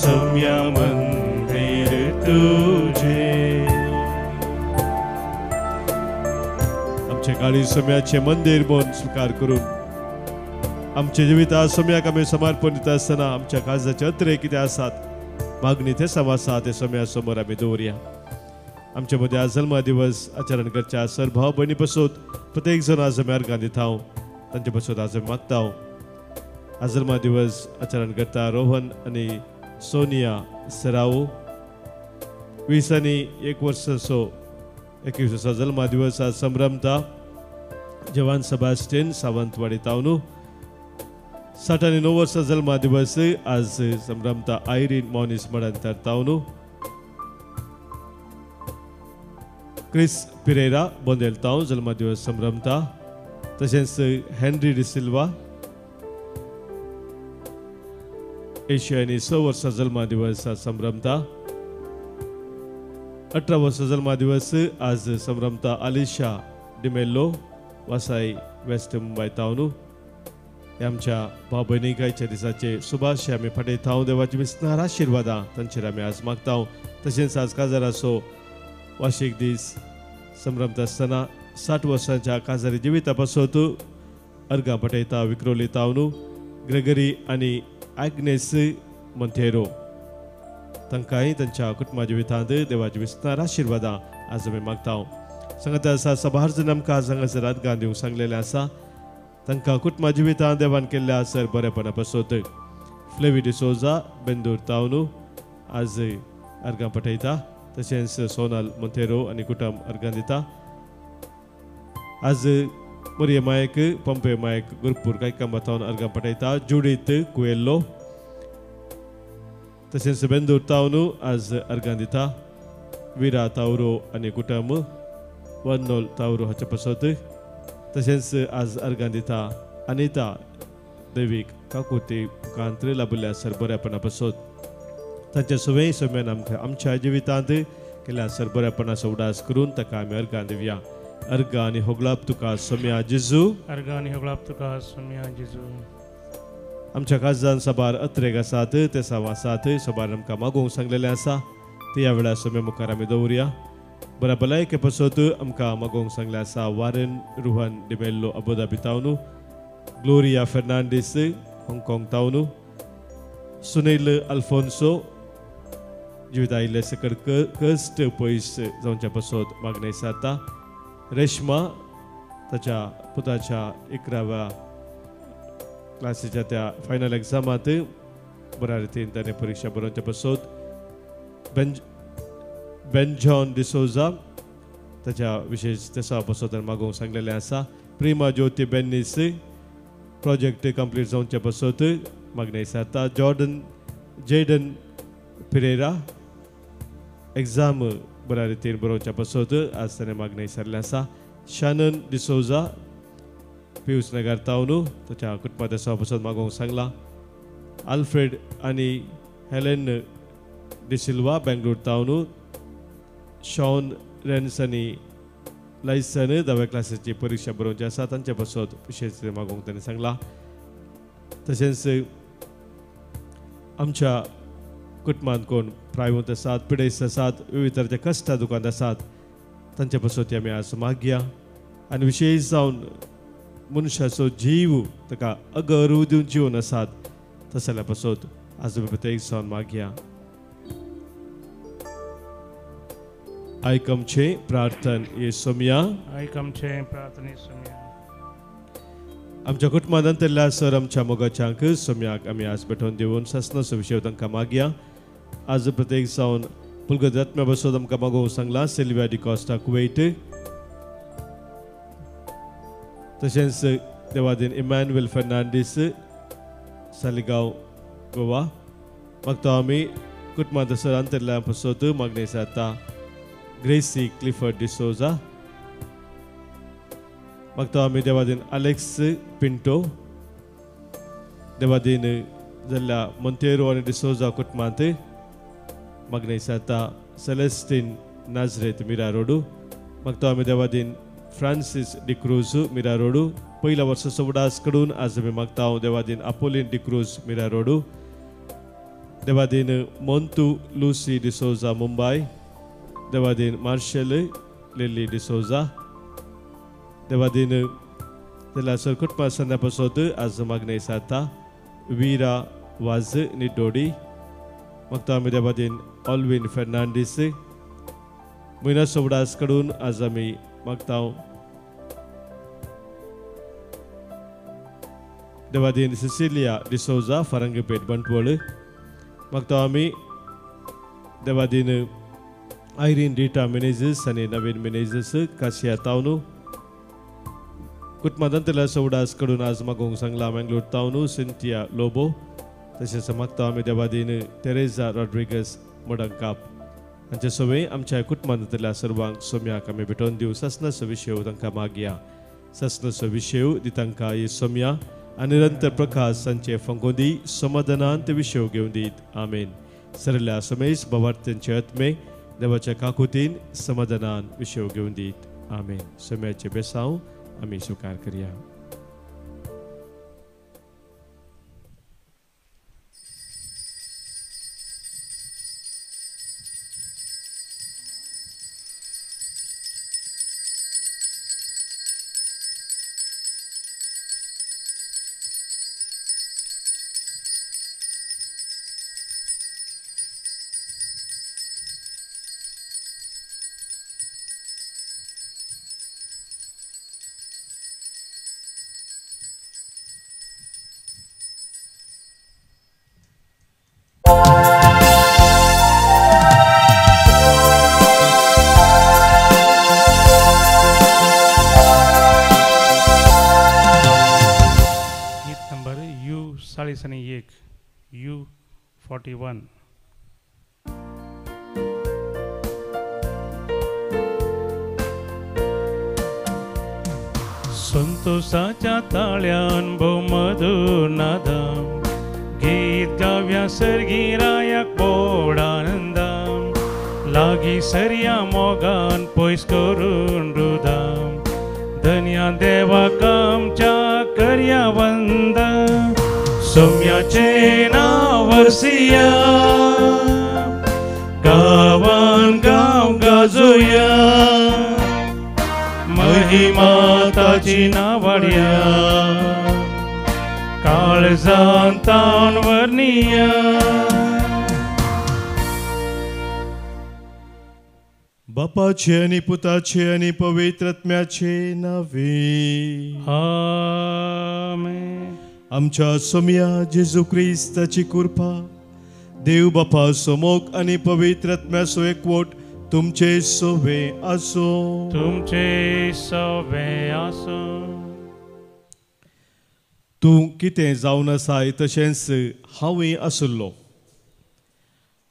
सौम्या मंदिर तुझे. आमचे काळी सौम्याचे मंदिर म्हणून स्वीकार करून आमचे जिविता सौम्याक आमी समर्पण दिता आसतना आमच्या काळजाचे अत्रे कितें आसात मागणी ते समासा ते सौम्या समोर आमी दवरया. आमच्या मदीं आज जल्मा दिवस आचरण करच्या सर भाव भयणी पसोत प्रत्येक जण आज आमी अर्गां दिता. तांचे पसोत आज आमी मागता. आज जल्मा दिवस आचरण करता रोहन आनी सोनिया सराओ. 20 आनी 1 वर्साचो 21 वर्सा जल्मा दिवस आज संभ्रमता. जवान सेबास्टियन सावंतवाडी तावनू. 60 आनी 9 वर्सां जल्मा दिवस आज संभ्रमता Irene Moniz मडंतर तावनू. Chris Pereira Bondel ताव जल्मा दिवस संभ्रमता. तशेंच हेनरी डिसिल्वा 80 आनी 6 वर्सां जल्मा दिवस आज संभ्रमता. 18 वर्सां जल्मा दिवस आज संभ्रमता अलिशा डिमेल्लो वासाई वेस्ट मुंबय तावनू. आमच्या भाव भयणीकायच्या दिसाचे सुभाष आमी फाटयता. देवाची विस्तार आशिर्वादां तांचेर आमी आज मागता. तशेंच आज काजाराचो वार्षिक दीस संभ्रमता आसतना 60 वर्सांच्या काजारी जिविता पासत अर्गां फाटयता विक्रोली तावनू. ग्रेगरी आनी ॲग्नेस मोंतेरो तांकांय तांच्या कुटुंबा जिवितांत देवाची विस्तार आशिर्वादां आज आमी मागता. सांगता आसा सभार जण आमकां हांगासर अर्गां दिवंक सांगलेलें आसा. तांकां कुटुंबा जिवितांत देवान केल्ल्या सर बरेपणा पासत फ्लेवी डिसोजा बेंदूर तावनू आज अर्गां फाटयता. तशेंच सोनल मोंतेरो आनी कुटुंब अर्गां दिता. आज मरिया मायक पंपे मायक गुरपूर कायकांबातावन अर्गां फाटयता. जुडीत कुएल्लो तशेंच बेंदूर तावनू आज अर्गां दिता. विरा तावरो आनी कुटुंब वर्नोल तावरो हाचे पासत. तशेंच आज अर्गां दिता अनिता देवीक काकुती कांत्र लाभल्या सर बऱ्यापणा पासत. तांचे सवय सौम्यान आमकां आमच्या जिवितांत केल्या सर बऱ्यापणाचो उडास करून ताका आमी अर्गां दिवया. अर्गां आनी होगलाप तुका सौम्या जेजू. अर्गां आनी होगलाप तुका सौम्या जेजू. आमच्या काळजान सबार अत्रेक आसात ते आसात सबार आमकां मागोवंक सांगलेलें आसा ते ह्या वेळार सौम्या मुखार आमी दवरया. बऱ्या भलायके पासत आमकां मागोवंक सांगलें आसा. वारेन रुहान डिमेल्लो अबुधाबी तावनू. ग्लोरिया फेर्नांडीस हाँगकाँग तावनू. सुनील अल्फोन्सो जिवित आयिल्ले सकट कश्ट पयस जावच्या पासत मागणी सारता. रेश्मा ताच्या पुताच्या 11व्या क्लासीच्या त्या फायनल एग्जामात बऱ्या रितीन ताणें परीक्षा बरोवच्या पासत. बेंजॉन डिसोजा ताच्या विशेष तेसा पासत मागोवंक सांगलेलें आसा. प्रिमा ज्योती बेनिस प्रोजेक्ट कंप्लीट जावच्या पासत मागणी सारता. जेडन पिरेरा एग्जाम बऱ्या रितीन बरोवच्या पासत आज ताणें मागणी सारलें आसा. शानन डिसोजा पियुष नगर तावनू त्याच्या कुटुंबाच्या सभापासून मागोवंक सांगला आल्फ्रेड आणि हेलेन डिसिल्वा बेंगळूर तावनू शॉन रेन्स आणि लायसन 10व्या क्लासाची परीक्षा बरोवची आसा तांचे पासून विशेष मागोवंक ताणें सांगला तशेंच आमच्या कुटुंबांत कोण प्रायमूत आसात पिडेस्त आसात विविध तरेचे कश्ट दुखांत आसात तांचे पासून ती आमी आज मागया आनी विशेष जावन मनशाचो जीव ताका अगरू दिवन जिवन आसात तसल्या पासून आज आमी प्रत्येक जावन मागया आयकमचे प्रार्थन येसोमिया आयकमचे प्रार्थने सोम्या आमच्या कुटुंबांत अंतरल्या सर आमच्या मोगाच्यांक सोम्याक आमी आज भेटोवन दिवन सस्नाचो विशय तांकां मागया आज प्रत्येक जावन पुलगत आत्म्या बसोन आमकां मागोवंक सांगला सिल्विया डिकॉस्टा कुवेट तशेंच देवादीन इमॅन्युएल फर्नांडीस सालिगांव गोवा मागता आमी कुटुंबांत सर अंतरल्या पासून मागणी जाता ग्रेसी क्लिफर्ड डिसोजा मागता आमी देवादीन अलेक्स पिंटो देवादीन जाल्ल्या मोंतेरो आनी डिसोजा कुटुंबांत मागणी जाता सेलेस्टीन नाझरेत मिरा रोडू मागता आमी देवादीन फ्रांसीस डिक्रूज मिरा रोडू पहिल्या वर्साचो उडास कडून आज आमी मागता देवादीन आपोलीन डिक्रूज मिरा रोडू देवादीन मोंतू लुसी डिसोजा मुंबई देवादीन मार्शल लिली डिसोजा देवादीन जाल्यार सर कुटुंबा संध्या पासून आज मागणी जाता वीरा वाज निडोडी मागता आमी देवादीन ऑल्विन फर्नांडीस म्हयन्या सोवडास कडून आज आमी मागता देवादीन सिसिलिया डिसोजा फरंगपेट बंटवळ मागता आमी देवादीन आयरीन रिटा मेनेझस आनी नवीन मेनेझस कासिया तावनू कुटुंबांतल्या सवडास कडून आज मागोवंक सांगला मेंगलोर तावनू सिंथिया लोबो तशेंच मागता आमी देवादीन तेरेजा रॉड्रिगस मोडंकाप हांचे सवय आमच्या कुटुंबांतल्या सर्वांक सोम्याक आमी भेटोवन दिवं सस्नाचो विशय तांकां मागया सस्नाचो विशय दी तांकां ही सोम्या आनी निरंतर प्रकाश तांचे फंगोदी समाधानांत विशय घेवन दीत आमेन सरल्या समेश भवार्थ्यांचे आत्मे देवाच्या काकुतीन समाधानान विशय घेवन दीत आमेन सोम्याचे बेसांव आमी स्वीकार करया U41 संतोषाच्या ताळ्यान भोव मधुर नादाम गीत गाव्या सर्गीरायाक बोड आनंदाम लागी सर्या मोगान पयस करून रुदाम धन्या देवाक आमच्या करया वंदा सोम्याचे नाव वर्सिया गावान गांव गाजोया महिमा ताची नावाड्या काळजान तान वर्णिया बापाचे आणि पुताचे आणि पवित्रात्म्याचे नावे आमेन आमच्या सोम्या जेजू ख्रिस्ताची कृपा देव बापा समोक आणि पवित्रात्म्याचो एकवट तुमचे सोबे आसो तुमचे सोबे आसो तूं कितें जावन आसाय तशेंच हांवूय आसुल्लो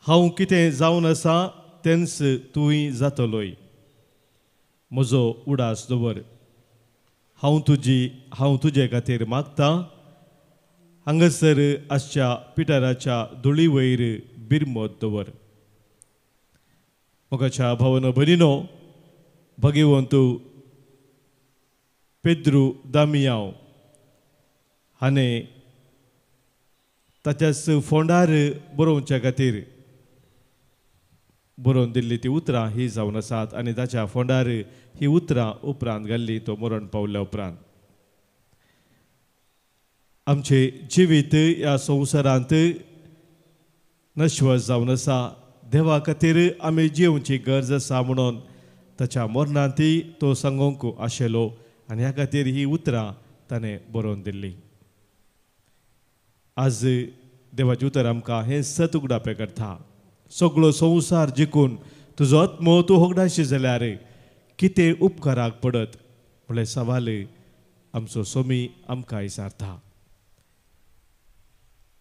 हांव कितें जावन आसा तेंच तूंय जातलोय म्हजो उडास दवर हांव तुजे खातीर मागतां हांगासर आजच्या पिटाराच्या धुळी वयर बिरमोत दवर. मोगाच्या भावनो भयणीनो, भगिवंतू पेद्रू दामियांव हाणें ताच्याच फोंडार बरोवच्या खातीर बरोवन दिल्ली ती उतरां ही जावन आसात आनी ताच्या फोंडार ही उतरां उपरांत घाल्ली तो मरण पावल्या उपरांत. आमचे जिवीत ह्या संवसारांत नश्वर जावन आसा. देवा खातीर आमी जिवची गरज आसा म्हणून ताच्या मरणांती तो सांगोंक आशिल्लो आनी ह्या खातीर ही उतरां ताणें बरोवन दिल्ली. आज देवाची उतर आमकां हें सत उगडापें करता. सगळो संवसार जिखून तुजो आत्मो तूं होगडाशी जाल्यार कितें उपकाराक पडत म्हणल्यार सवाल आमचो सोमी आमकां विचारता.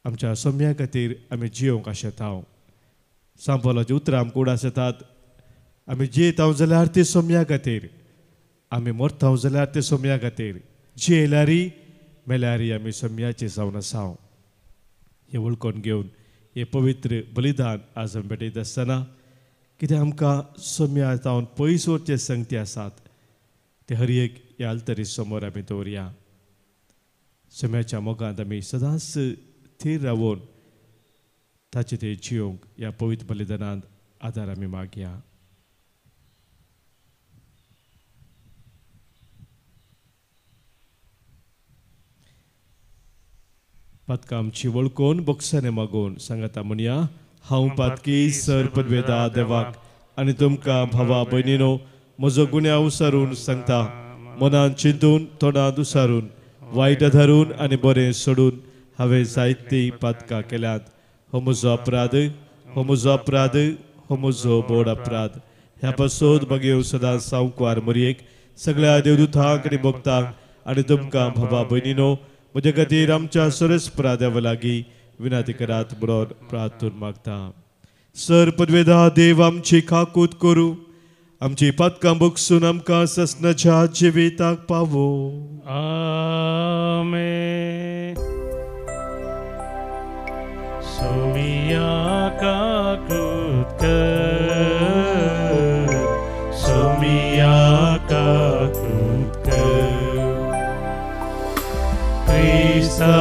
आमच्या सोम्या खातीर आमी जियोंक आशेता. सांपोलाची उतरां आमकां उडास येतात. आमी जियेता जाल्यार ती सोम्या खातीर, आमी मरता जाल्यार ते सोम्या खातीर, जियेल्यारी मेल्यारी आमी सोम्याचे जावन आसा. हे वळखून घेवन हे पवित्र बलिदान आज आमी भेटयत आसतना कितें आमकां सोम्या जावन पयस वरचे संगती आसात ते हर एक ह्या अल्तरी समोर आमी दवरया. सोम्याच्या मोगांत आमी सदांच थीर रावून ताचे ते जियोंक ह्या पवित्र बलिदानांत आदार आमी मागया. पातकां आमची वळखून बोक्साने मागून सांगाता म्हणया, हांव पातकी सर पदवेदा देवाक आनी तुमकां भावा भयणीनो म्हजो गुन्यांव उसारून सांगता. मनान चिंतून तोंडांत उसारून वायट धरून आनी बरें सोडून हांवें जायतीं पातकां केल्यात. हो म्हजो अपराध, हो म्हजो अपराध, हो म्हजो बोड अपराध. ह्या पासून मागीर सदांच सांवकार मरयेक सगळ्या देवदूतांक आनी भक्तांक आनी तुमकां भावा भयणीनो म्हजे खातीर आमच्या सरस्परा देवा लागीं विनंती करात म्हणून प्रार्थून मागता. सर पदवेदा देव आमची खाकूत करूं, आमची पातकां बगसून आमकां ससनाच्या जिविताक पावो. आमेन. सोमिया काकूत कर, सोमिया काकूत कर, Krista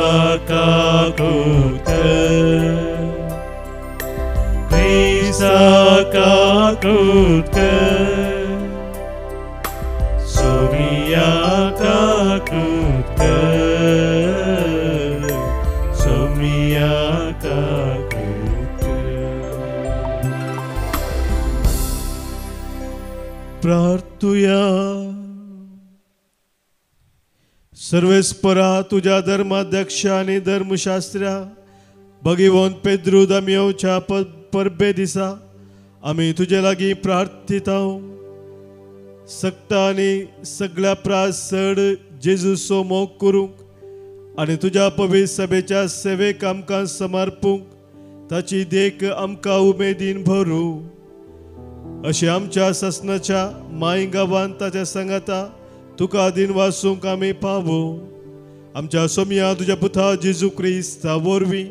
काकूत कर, Krista काकूत कर, सोमिया काकूत कर, सोमिया काकूत कर. प्रार्थुया. सर्वेस्परा तुझ्या धर्माध्यक्ष आणि धर्मशास्त्रा भगिवंत पेद्रू दामियांवच्या परबे दिसा आमी तुजे लागीं प्रार्थिता. सक्ता आनी सगळ्या प्रासड जेजूचो मोग करूंक आनी तुज्या पवित्र सभेच्या सेवेक आमकां समर्पूंक ताची देख आमकां उमेदीन भरूं. अशें आमच्या ससनाच्या माय गांवांत ताच्या सांगाता तुका दिन वासूंक आमी पावो. आमच्या सोम्या तुज्या पुता जेजू क्रिस्ता वरवीं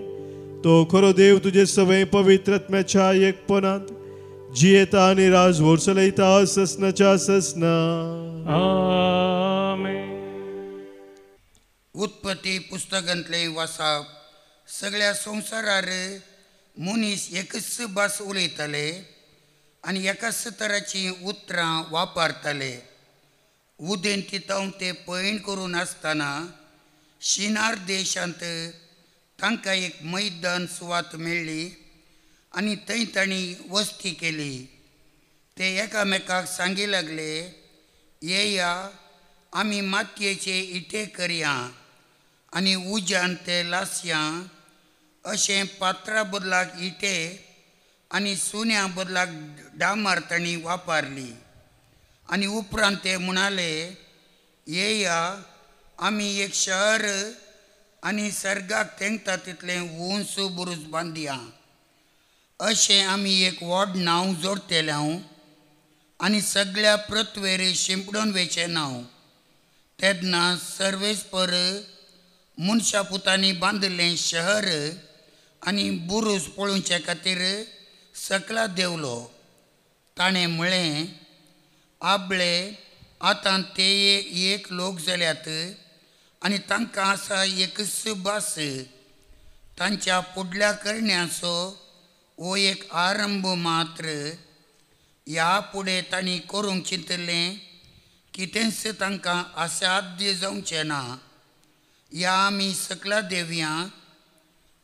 तो खरो देव तुजे सवय पवित्र आत्म्याच्या एकपणांत जियेता आनी राजवट चलयता ससनाच्या ससना. आमेन. उत्पत्ती पुस्तकांतले वाचप. सगळ्या संवसारार मनीस एकच भास उलयताले आनी एकाच तराची उतरां वापरताले. उदेन तितावन ते पैण करून आसतना शिनार देशांत तांकां एक मैदान सुवात मेळ्ळी आनी थंय तांणी वस्ती केली. ते एकामेकाक सांगी लागले, येया आमी मातयेचे इटे करया आनी उज्यान ते लासया. अशें पात्रा बदलाक इटे आनी सुन्या बदलाक डामार तांणी वापरली. आनी उपरांत ते म्हणाले, येया आमी एक शहर आनी सर्गाक तेंगता तितलें उंच बुरूज बांदया. अशें आमी एक व्हड नांव जोडतेलें आनी सगळ्या पृथ्वेर शिंपडून वेचें नांव. तेदना सर्वेस्पर मनशा पुतांनी बांदलें शहर आनी बुरूज पळोवचे खातीर सकला देवलो. ताणें म्हळें, आबळे आतां ते एक लोक जाल्यात आनी तांकां आसा एकच भास. तांच्या फुडल्या करण्याचो हो एक आरंभ मात्र. ह्या फुडें तांणी करूंक चिंतलें कितेंच तांकां असाध्य जावचें ना. ह्या आमी सकला देवया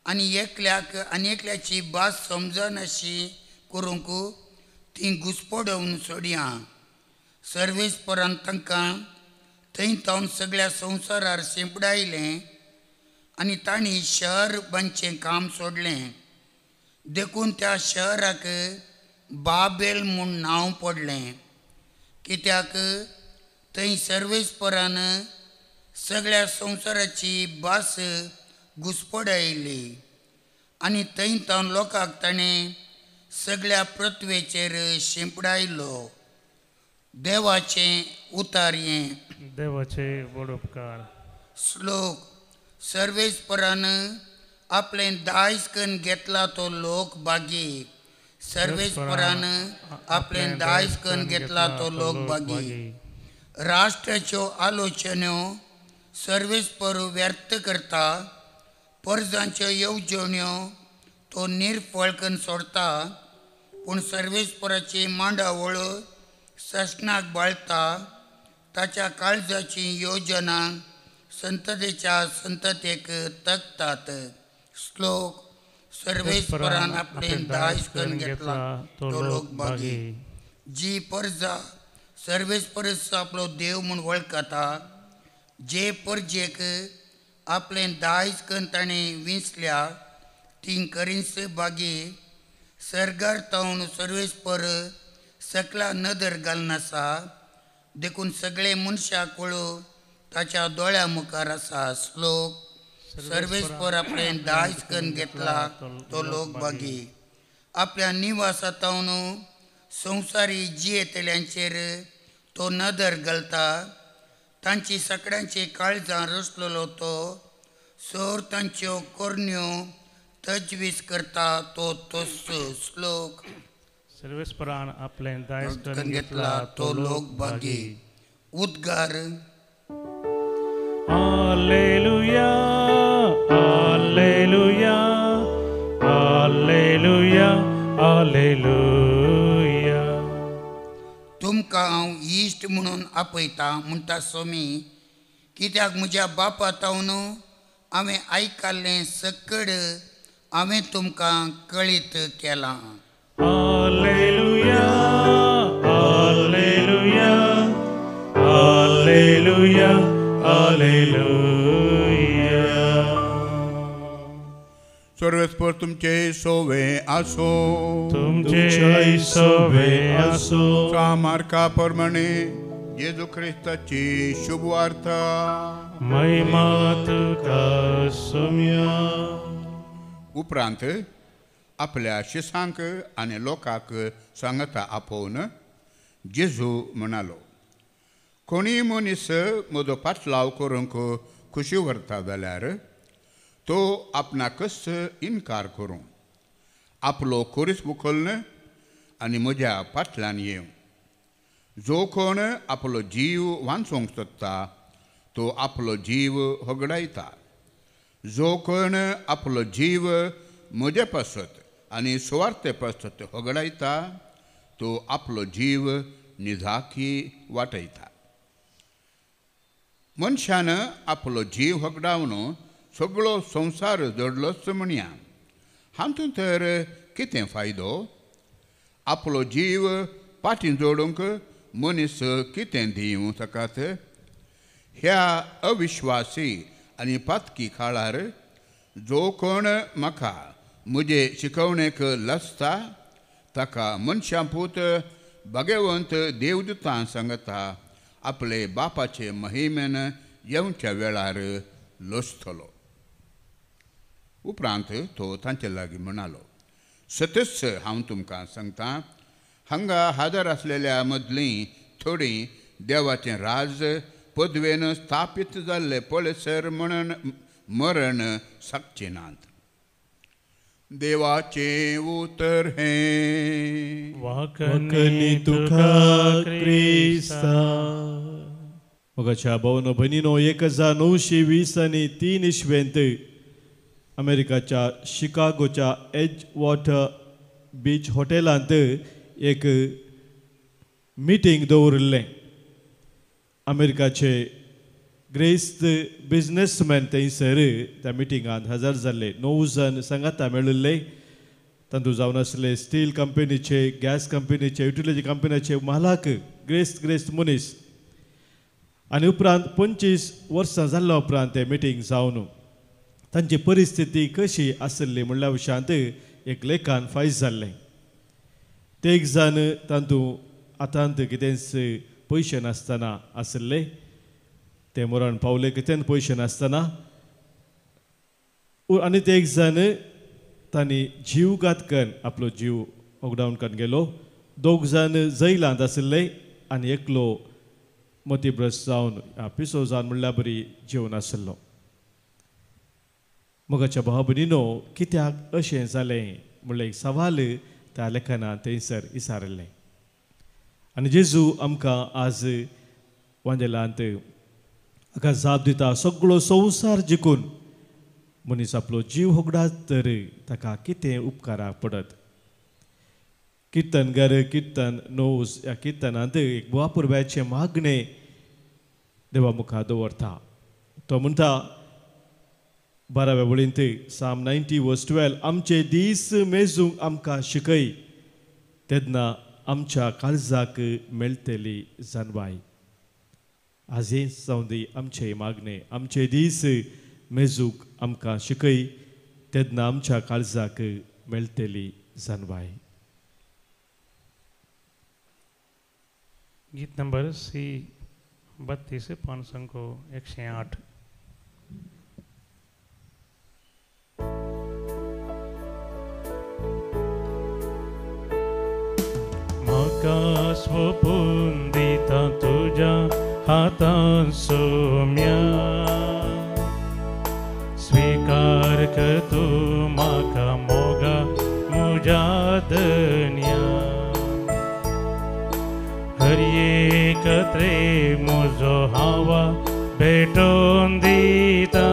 आनी एकल्याक आनेकल्याची भास समजनाशी करूंक ती घुसपडोवन सोडया. सर्वेस्परान तांकां थंय तावन सगळ्या संवसारार शिंपडायलें आनी तांणी शहर बांदचें काम सोडलें. देखून त्या शहराक बाबेल म्हूण नांव पडलें, कित्याक थंय सर्वेस्परान सगळ्या संवसाराची भास घुसपडायली आनी थंय तावन लोकांक ताणें सगळ्या पृथ्वेचेर शिंपडायलो. देवाचें उतार हें. देवाचे बड उपकार. श्लोक. सर्वेस्परान आपलें दायज करून घेतला तो लोक भागी. सर्वेस्परान आपलें दायज करून घेतला तो लोक भागी. राष्ट्राच्यो आलोचन्यो सर्वेस्पर व्यर्थ करता. परजांच्यो येवजण्यो तो निर्फळ करून सोडता. पूण सर्वेस्पराची मांडावळ ससनाक बाळता. ताच्या काळजाची योजना संततेच्या संततेक तकतात. श्लोक. सर्वेस्परान आपलें दायज करून घेतला तो लोक भागी. जी परजा सर्वेस्परच आपलो देव म्हूण वळखता, जे परजेक आपलें दायज करून ताणें विंचल्या ती करीस भागी. सर्गार तावन सर्वेस्पर सकला नदर घालून आसा. देखून सगळे मनशाक कळू ताच्या दोळ्या मुखार आसा. श्लोक. सर्वेस्पर आपलें दायज करून घेतला तो लोक भागी. आपल्या निवासातावन संवसारी जियेतल्यांचेर तो नदर घालता. तांची सगळ्यांची काळजां रचलेलो तो सोर तांच्यो कोरण्यो तजवीज करता तो तोच. श्लोक. सर्वेस्परान आपलें दायज करून घेतला तो लोक भागी. उद्गार. Hallelujah, hallelujah, hallelujah, hallelujah. तुमकां हांव इश्ट म्हणून आपयता म्हणटा सोमी, कित्याक म्हज्या बापा तावन हांवें आयकल्लें सकड हांवें तुमकां कळीत केलां. Hallelujah, hallelujah, hallelujah, hallelujah. सर्वेस्पर तुमचे सोवे आसो. तुमचे सोवे आसो. मार्का प्रमाणे जेजू ख्रिस्ताची शुभ वार्ता. महिमा तुका सोम्या. उपरांत आपल्या शिसांक आनी लोकांक सांगता आपोवन जेजू म्हणालो, कोणी मनीस म्हजो पाटलाव करूंक खुशी व्हरता जाल्यार तो आपणाकच इन्कार करूं, आपलो खोरीस मुखोलन आनी म्हज्या फाटल्यान येवं. जो कोण आपलो जीव वांचूंक सोदता तो आपलो जीव होगडायता. जो कोण आपलो जीव म्हजे पासत आनी सुवार्ते पासत होगडायता तो आपलो जीव निजाकी वाटयता. मनशान आपलो जीव होगडावन सगळो संवसार जोडलोच म्हणया, हातूंत तर कितें फायदो? आपलो जीव पाटी जोडूंक मनीस कितें दिवं ताकात? ह्या अविश्वासी आनी पातकी काळार जो कोण म्हाका म्हजे शिकवणेक लसता ताका मनशांपूत भगवंत देवदूतां सांगता आपले बापाचे महिमेन येवच्या वेळार लोसतलो. उपरांत तो तांचे लागीं म्हणालो, सतच हांव तुमकां सांगता, हांगा हाजर आसलेल्या मदलीं थोडीं देवाचें राज पदवेन स्थापीत जाल्ले पळसर मरण सकचिनांत. देवाचे उतर हे वाकनी तुका क्रिस्ता. मोगाच्या भावन भयणीनो 1920 आनी 3 इस्वेंत अमेरिकाच्या शिकागोच्या एज वॉटर बीच हॉटेलांत एक मिटींग दवरलें. अमेरिकाचे ग्रेस्त बिझनेसमॅन थंयसर त्या मिटिंगांत हजर जाल्ले. 9 जण सांगाता मेळिल्ले. तातूंत जावन आसले स्टील कंपनीचे, गॅस कंपनीचे, युटिलिटी कंपनीचे मालक, ग्रेस्त मनीस. आनी उपरांत 25 वर्सां जाल्ल्या उपरांत तें मिटींग जावन तांची परिस्थिती कशी आसली म्हणल्या विशयांत एक लेखान फायज जाल्लें. ते एक जण तातूंत आतांत कितेंच पयशे नासतना आसले. ते मरण पावले कितें पयशे नासतना. आनी ते एक जण तांणी जीवघात करून आपलो जीव वगडावन करून गेलो. 2 जण जैलांत आसले आनी एकलो मतीभ्रश्ट जावन पिसो जावन म्हणल्यार बरी जिवन आसलो. मोगाच्या भाव भयणीनो, कित्याक अशें जालें म्हणल्यार एक सवाल त्या लेखनांत थंयसर विचारलें. आनी जेजू आमकां आज वांजेलांत हाका जाप दिता. सगळो संवसार जिखून मनीस आपलो जीव होगडात तर ताका कितें उपकाराक पडत. कीर्तनकार कीर्तन 9 ह्या कीर्तनांत एक बुवापुरब्याचें मागणें देवा मुखार दवरता. तो म्हणटा 12व्या वळींत साम 90:12 आमचे दीस मेजूंक आमकां शिकय, तेन्ना आमच्या काळजाक मेळटली जानवाय. आजे जावंदी आमचे मागणे, आमचे दीस मेजूंक आमकां शिकय, तेन्ना आमच्या काळजाक मेळटली जानवाय. गीत नंबर C32 पान संख्या 108. म्हाका सोपून दिता तुज्या हातांत सोम्या, स्वीकार कर तूं म्हाका मोगा म्हज्या धन्या. हर एक रे म्हजो हावा भेटोवन दिता,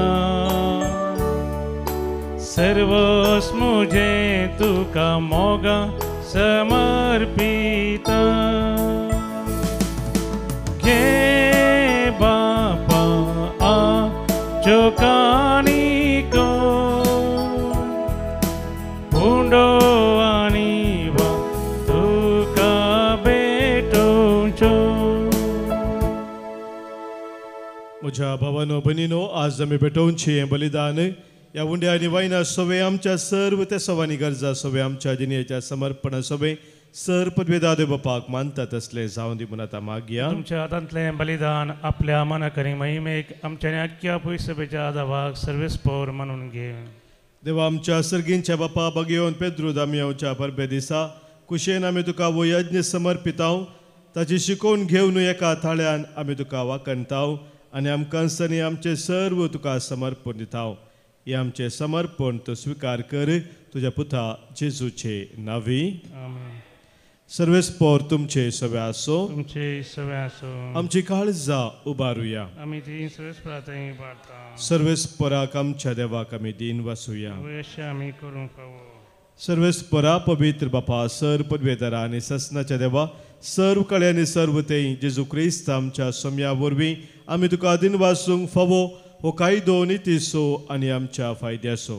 सर्वस म्हजें तुका मोगा समर्पिता. घे बापा आजोकानी को पुंडो आनी वा तुका भेटोवचो. म्हज्या भावानो भयणीनो, आज आमी भेटोवचें हें बलिदान ह्या उंड्या आनी वायना सोवे आमच्या सर्व ते सवानी गरजा सोवे आमच्या जिणेच्या समर्पणा सोवे सर पदवेदादे बापाक मानतात असले जावन दी म्हणून आतां मागया. तुमच्या हातांतलें बलिदान आपल्या मनाकरी महिमेक आमच्या आख्या पयसभेच्या आदावाक सर्वेस्पोर म्हणून घे. देवा आमच्या सर्गींच्या बापा बगेवन पेद्रू दामियावच्या परबे दिसा कुशेन आमी तुका हो यज्ञ समर्पिताव. ताची शिकोवन घेवन एका थाळ्यान आमी तुका वाकणताव आनी आमकां सनी आमचे सर्व तुका समर्पण दिताव. हे आमचे समर्पण तूं स्वीकार कर तुज्या पुता जेजूचे नावी. सर्वेस्पोर तुमचे सवे आसो. तुमचे सवे आसो. आमची काळजां उबारुया. आमी ती सर्वेस्परांतय पाडटा. सर्वेस्पोराक आमच्या देवाक आमी दिन वासुया. अशें आमी करूंक फावो. सर्वेस्पोरा पवित्र बापा सर पदवेदारा आनी ससनाच्या देवा सर्व कळे आनी सर्व तें जेजू क्रिस्त आमच्या सोम्या वरवीं आमी तुका दिन वासूंक फावो हो कायदो नितीसो आनी आमच्या फायद्याचो.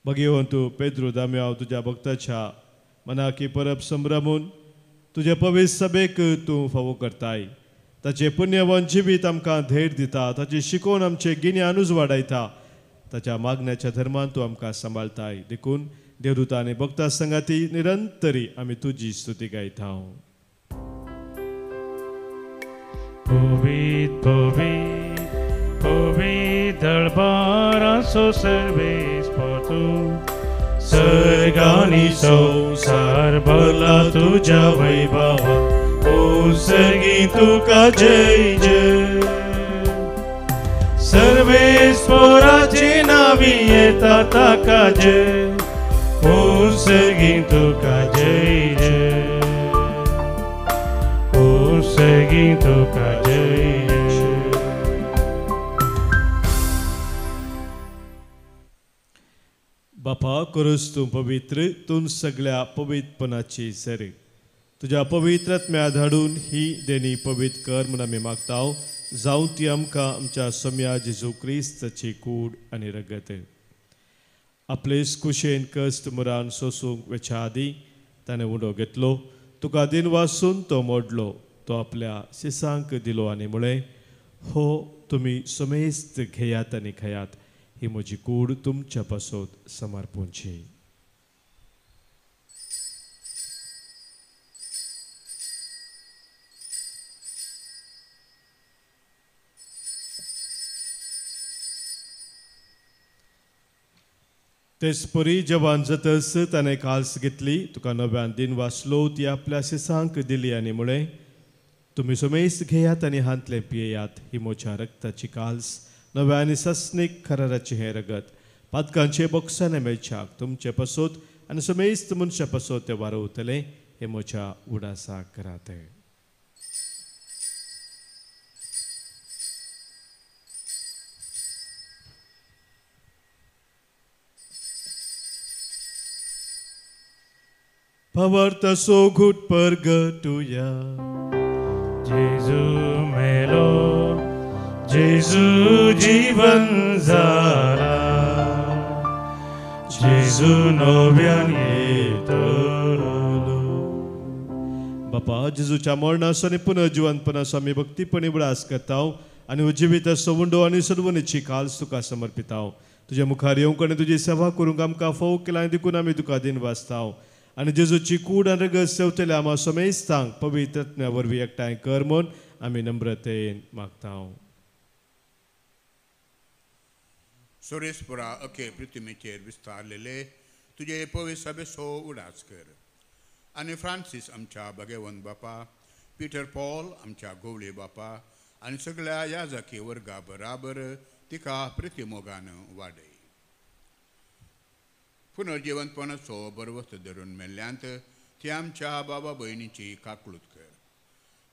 भगेवन तूं पेद्रू दामियाव तुज्या भक्ताच्या मनाकी परब संभ्रमून तुजे पवित्र सभेक तूं फावो करताय. ताचे पुण्यवन जिवीत आमकां धैर्य दिता. ताची शिकोवन आमचे गिन्यानूच वाडयता. ताच्या मागण्याच्या धर्मान तूं आमकां सांबाळताय. देखून देवदूता आनी भक्ता संगाती निरंतरी आमी तुजी स्तुती गायता. पवित्र पवित्र पवित्र दरबाराचो सर्वेस्पोर तूं, सर्गानी संसार भरला तुज्या वैभवा. ओ सर्गी तुका जय जय सर्वेस्वराचे नावी येता ताका जय सर्गी तुका जय जय सर्गी तुका जय जय. बापा करूस तूं पवित्र तूं सगळ्या पवित्रपणाची सर तुझ्या पवित्रात्म्या धाडून ही देणी पवित्र कर म्हणून आमी मागताव जावं ती आमकां आमच्या सम्या जेजू क्रिस्ताची कूड आनी रगत आपले कुशेन कश्ट मुरान सोसूंक वेच्या आदी ताणें उडो घेतलो तुका दिन वासून तो मोडलो तो आपल्या शिसांक दिलो आनी म्हळें हो तुमी समेस्त घेयात आनी खयात ही म्हजी कूड तुमच्या पासत समर्पूंची. तेचपरी जवान जातस ताणें काल्स घेतली तुका नव्यान दिन वाचलो ती आपल्या शिसांक दिली आनी म्हळें तुमी समेस्त घेयात आनी हांतले पियेयात ही म्हज्या रक्ताची काल्स नव्या आनी सस्नीक खराराची हें रगत पातकांचे बॉक्साने मेळच्याक तुमचे पासत आनी समेस्त मनशा पासत ते वारवतले हे म्हज्या उडासाक करात. Pavarta so good purgatoria. जेजू मेलो जेजू जीवन जाला जेजू नव्यान येतलो. बापा जेजूच्या मरणासो आनी पुनर्जिवंतपणासो आमी भक्तीपणी उडास करताव आनी उजिवीत सवंडो आनी सर्वनीची काल्स तुका समर्पिताव. तुज्या मुखार येवंक आनी तुजी सेवा करूंक आमकां फोव केला देखून आमी तुका दिन वाचताव आनी जेजूची कूड आनी रगत सेवतले आमा समेस्तांक पवित्रत्म्या वरवीं एकठांय कर म्हूण आमी नम्रतेन मागताव. सुरेशपुरा अखे पृथ्वीचेर विस्तारलेले तुझे पवित्र सभेचो उडास कर आनी फ्रांसीस आमच्या भगवंत बापा पिटर पॉल आमच्या गोवळे बापा आनी सगळ्या याजकी वर्गा बराबर तिका प्रतिमोगान वाडय. पुनर्जिवंतपणाचो बरवस्त धरून मेल्ल्यांत ती आमच्या बाबा भयणीची काकूळट कर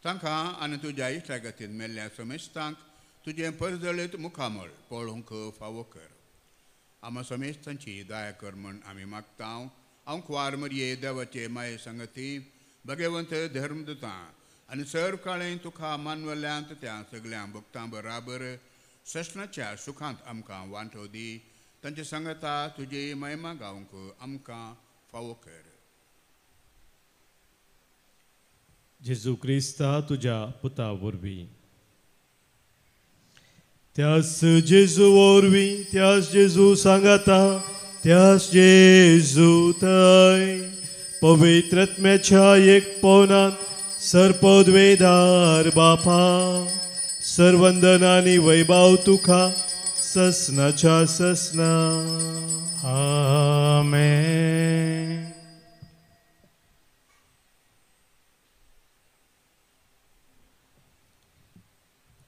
तांकां आनी तुज्या इश्टा गतीन मेल्ल्या समेस्तांक तुजें परजळीत मुखामळ पळोवंक फावो कर. आमा समेस्तांची दया कर म्हण आमी मागताव. हांव कुवार मरये देवाचे माये संगती भगवंत धर्मदूतां आनी सर्व काळें तुका मानवल्यांत त्या सगळ्या भक्तां बराबर सशनाच्या सुखांत आमकां वांटो दी. तांचे सांगता तुजी महिमा गावंक आमकां फावो कर. जेजू क्रिस्ता तुज्या पुता वरवीं त्याच जेजू वरवीं त्याच जेजू सांगता त्याच जेजू थंय पवित्रत्म्याच्या एकपणांत सर्पद्वेदार बापा सर्वंदन आनी वैभव तुका ससनाच्या ससना. आमेन.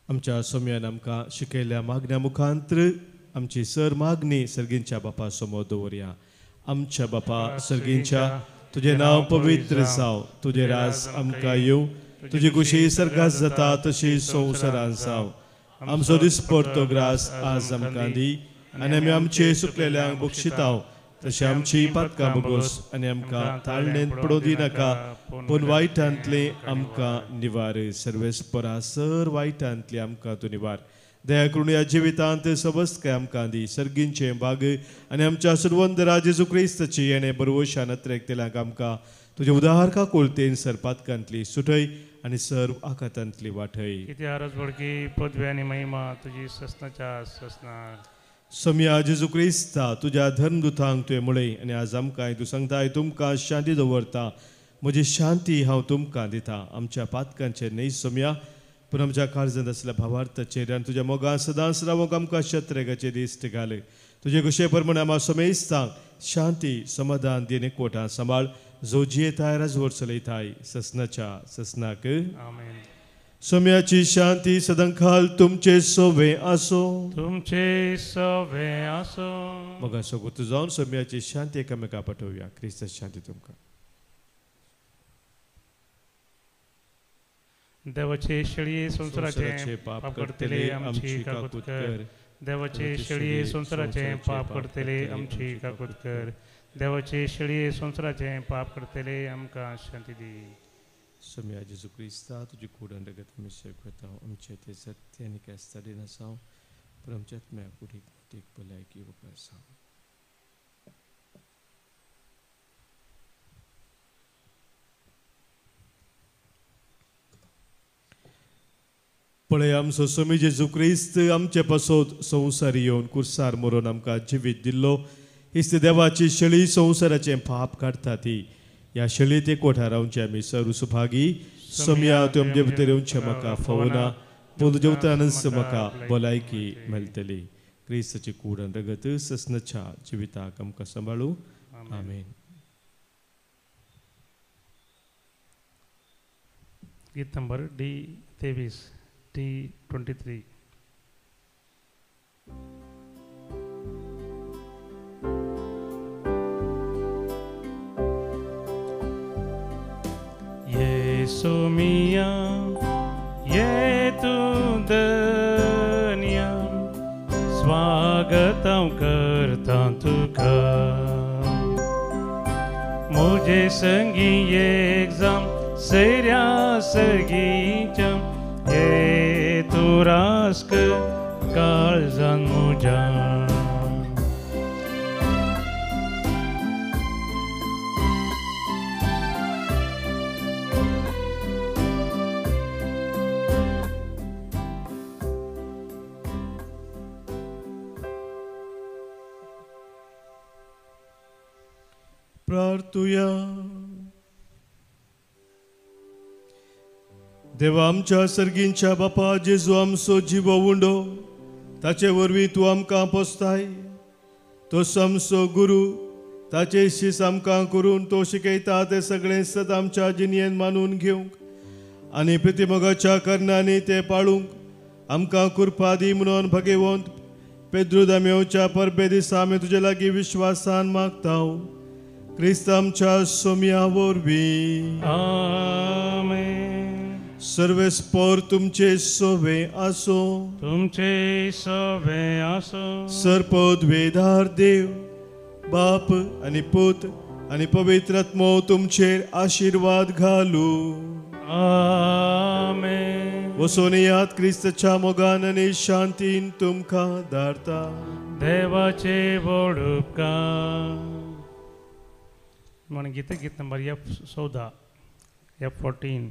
आमच्या सम्यान आमकां शिकयल्या मागण्या मुखांतर आमची सर मागणी सर्गींच्या बापा समोर दवरया. आमच्या बापा सर्गींच्या तुझे नांव पवित्र जाव तुझे राज आमकां येवं तुजी कुशी सर्गात जाता तशी संवसारांत जाव. आमचो दिसपडतो ग्रास आज आमकां दी आनी आमी आमचे सुकलेल्यांक बक्षिताव तशें आमची पातकां बगोस आनी आमकां ताळणेन पडो दिनाका पूण वायटांतले आमकां निवार. सर्वेस्परा सर वायटांतले आमकां तूं निवार. दया करून ह्या जिवितांत सबस्तकाय आमकां दी. सर्गींचे भाग आनी आमच्या सुरवंत जेजू क्रिस्ताची येणे बरवशान नत्रेकतेल्यांक आमकां तुजे उदार का कोलतेन सर पातकांतली सुटय आनी सर्व आकातांतली वाटय. किती आरज बळकी पदवी आनी महिमा तुजी ससनाच्या ससना. सम्या जेजू क्रिस्ता तुज्या धर्मदुतांक तुवें म्हळें आनी आज आमकां तूं सांगताय तुमकां शांती दवरता म्हजी शांती हांव तुमकां दिता. आमच्या पातकांचेर न्ही सम्या पूण आमच्या काळजांत आसल्या भावार्थाचेर आनी तुज्या मोगान सदांच रावंक आमकां शत्रेगाचे दिश्ट घाल. तुजे कुशे प्रमाणे आमी समेस्तांक शांती समाधान दी एकवटां सांबाळ जो जियेताय राजवट चलयताय ससनाक आमेन. सोम्याची शांती सदांखाल तुमचे सोबे आसो. तुमचे सवे असो. मग सोबत जाऊन सोम्याची शांती एकामेका पाठवूया. ख्रिस्त शांती तुमका. देवाचे शेळये संसाराचे पाप करतले आमची काकूत कर. देवाचे शेळये संसाराचे पाप करतले आमची काकूत कर. देवाचे शेळये संसाराचे पाप करतले आमकां शांती दी. सोम्या जेजू क्रिस्ता तुझी कूडन रगत आमी शेकता आमचे ते सत्य आनी केस्ताडीन आसा पण आमच्या आत्म्या कुडीक मोठीक भलायकी वगळ आसा. पळय आमचो सोमी जेजू क्रिस्त आमचे पासोत संवसार येवन कुर्सार मरून आमकां जिवीत दिल्लो. इस्त देवाची शेळी संवसाराचें पाप काडटा ती. या शेळयेत एकवटा रावचे आमी सर्व सुभागी. सोम्या तूं आमचे भितर येवचें म्हाका फावना पूण जेवतानच म्हाका भलायकी मेळटली. क्रिस्ताची कूडन रगत ससनाच्या जिविताक आमकां सांबाळूं. आमेन. गीत number D23 D23. Yesu mia, yetu dunia, swagatam kartam tuka. Mujhe sangi exam seria sergicam, yetu rask kalzan mujam. प्रार्थुया. देवा आमच्या सर्गींच्या बापा जेजू आमचो जिवो उंडो ताचे वरवीं तूं आमकां पोसताय. तोच आमचो गुरू ताचे शीस आमकां करून तो शिकयता ते सगळे सत आमच्या जिणयेन मानून घेवंक आनी प्रतिमोगाच्या कारणांनी ते पाळूंक आमकां कृपा दी म्हणून भगवंत पेद्रू दामेवच्या परबे दिसा आमी तुजे लागीं विश्वासान मागता. क्रिस्त आमच्या सोम्या वरवीं. आमेन. सर्वेस्पोर तुमचे सोवे आसो. तुमचे सवे असो. सर्पोद्वेदार देव बाप आनी पूत आनी पवित्र आत्मो तुमचेर आशीर्वाद घालू. आमेन. वसोन यात क्रिस्ताच्या मोगान आनी शांतीन तुमकां धाडटा. देवाचे व्हड उपकार. म्हणून गीत नंबर F14 F14.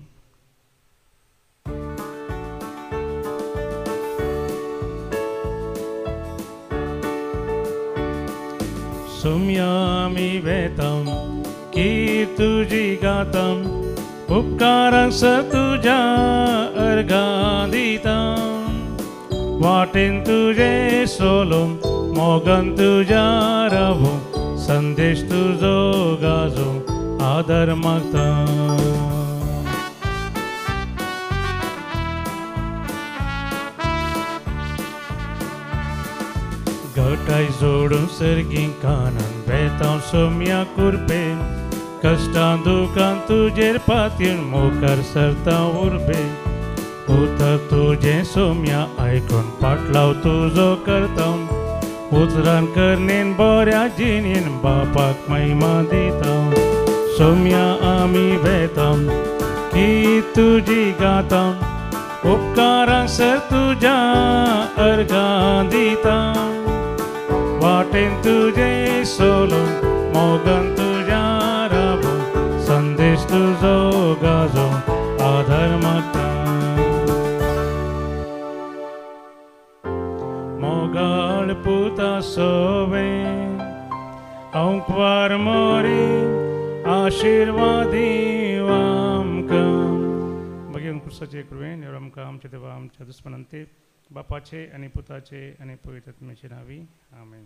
सोम्या आमी वेतां की तुजी गातां उपकारांस तुज्या अर्गां दितां. वाटेन तुजे सोलूं मोगन तुज्या रावूं संदेश तुजो गाजो आदर मागता. घटाय जोडून सर्गी कानान बेतां सोम्या कुरपे. कश्टां दुखां तुजेर पातयेन मोकार सरता उरबे. उतर तुजें सोम्या आयकून पाटलाव तुजो करता. उतरान करनेन बऱ्या जिणेन बापाक महिमा दिता. सोम्या आमी वेतां की तुजी गातां उपकारांस तुज्या अर्गां दितां. वाटेन तुजे सोलूं मोगन तुज्या रावूं संदेश तुजो गाजो आदर मागता. मोगाळ पुता सोवे औंकवार मोरी आशीर्वादी आमकां. भगवान कृष्णाचे कृपेन आमकां आमच्या देवा आमच्या दुस्मनांते बापाचे आनी पुताचे आनी पवित्र आत्म्याचे नावी. आमेन.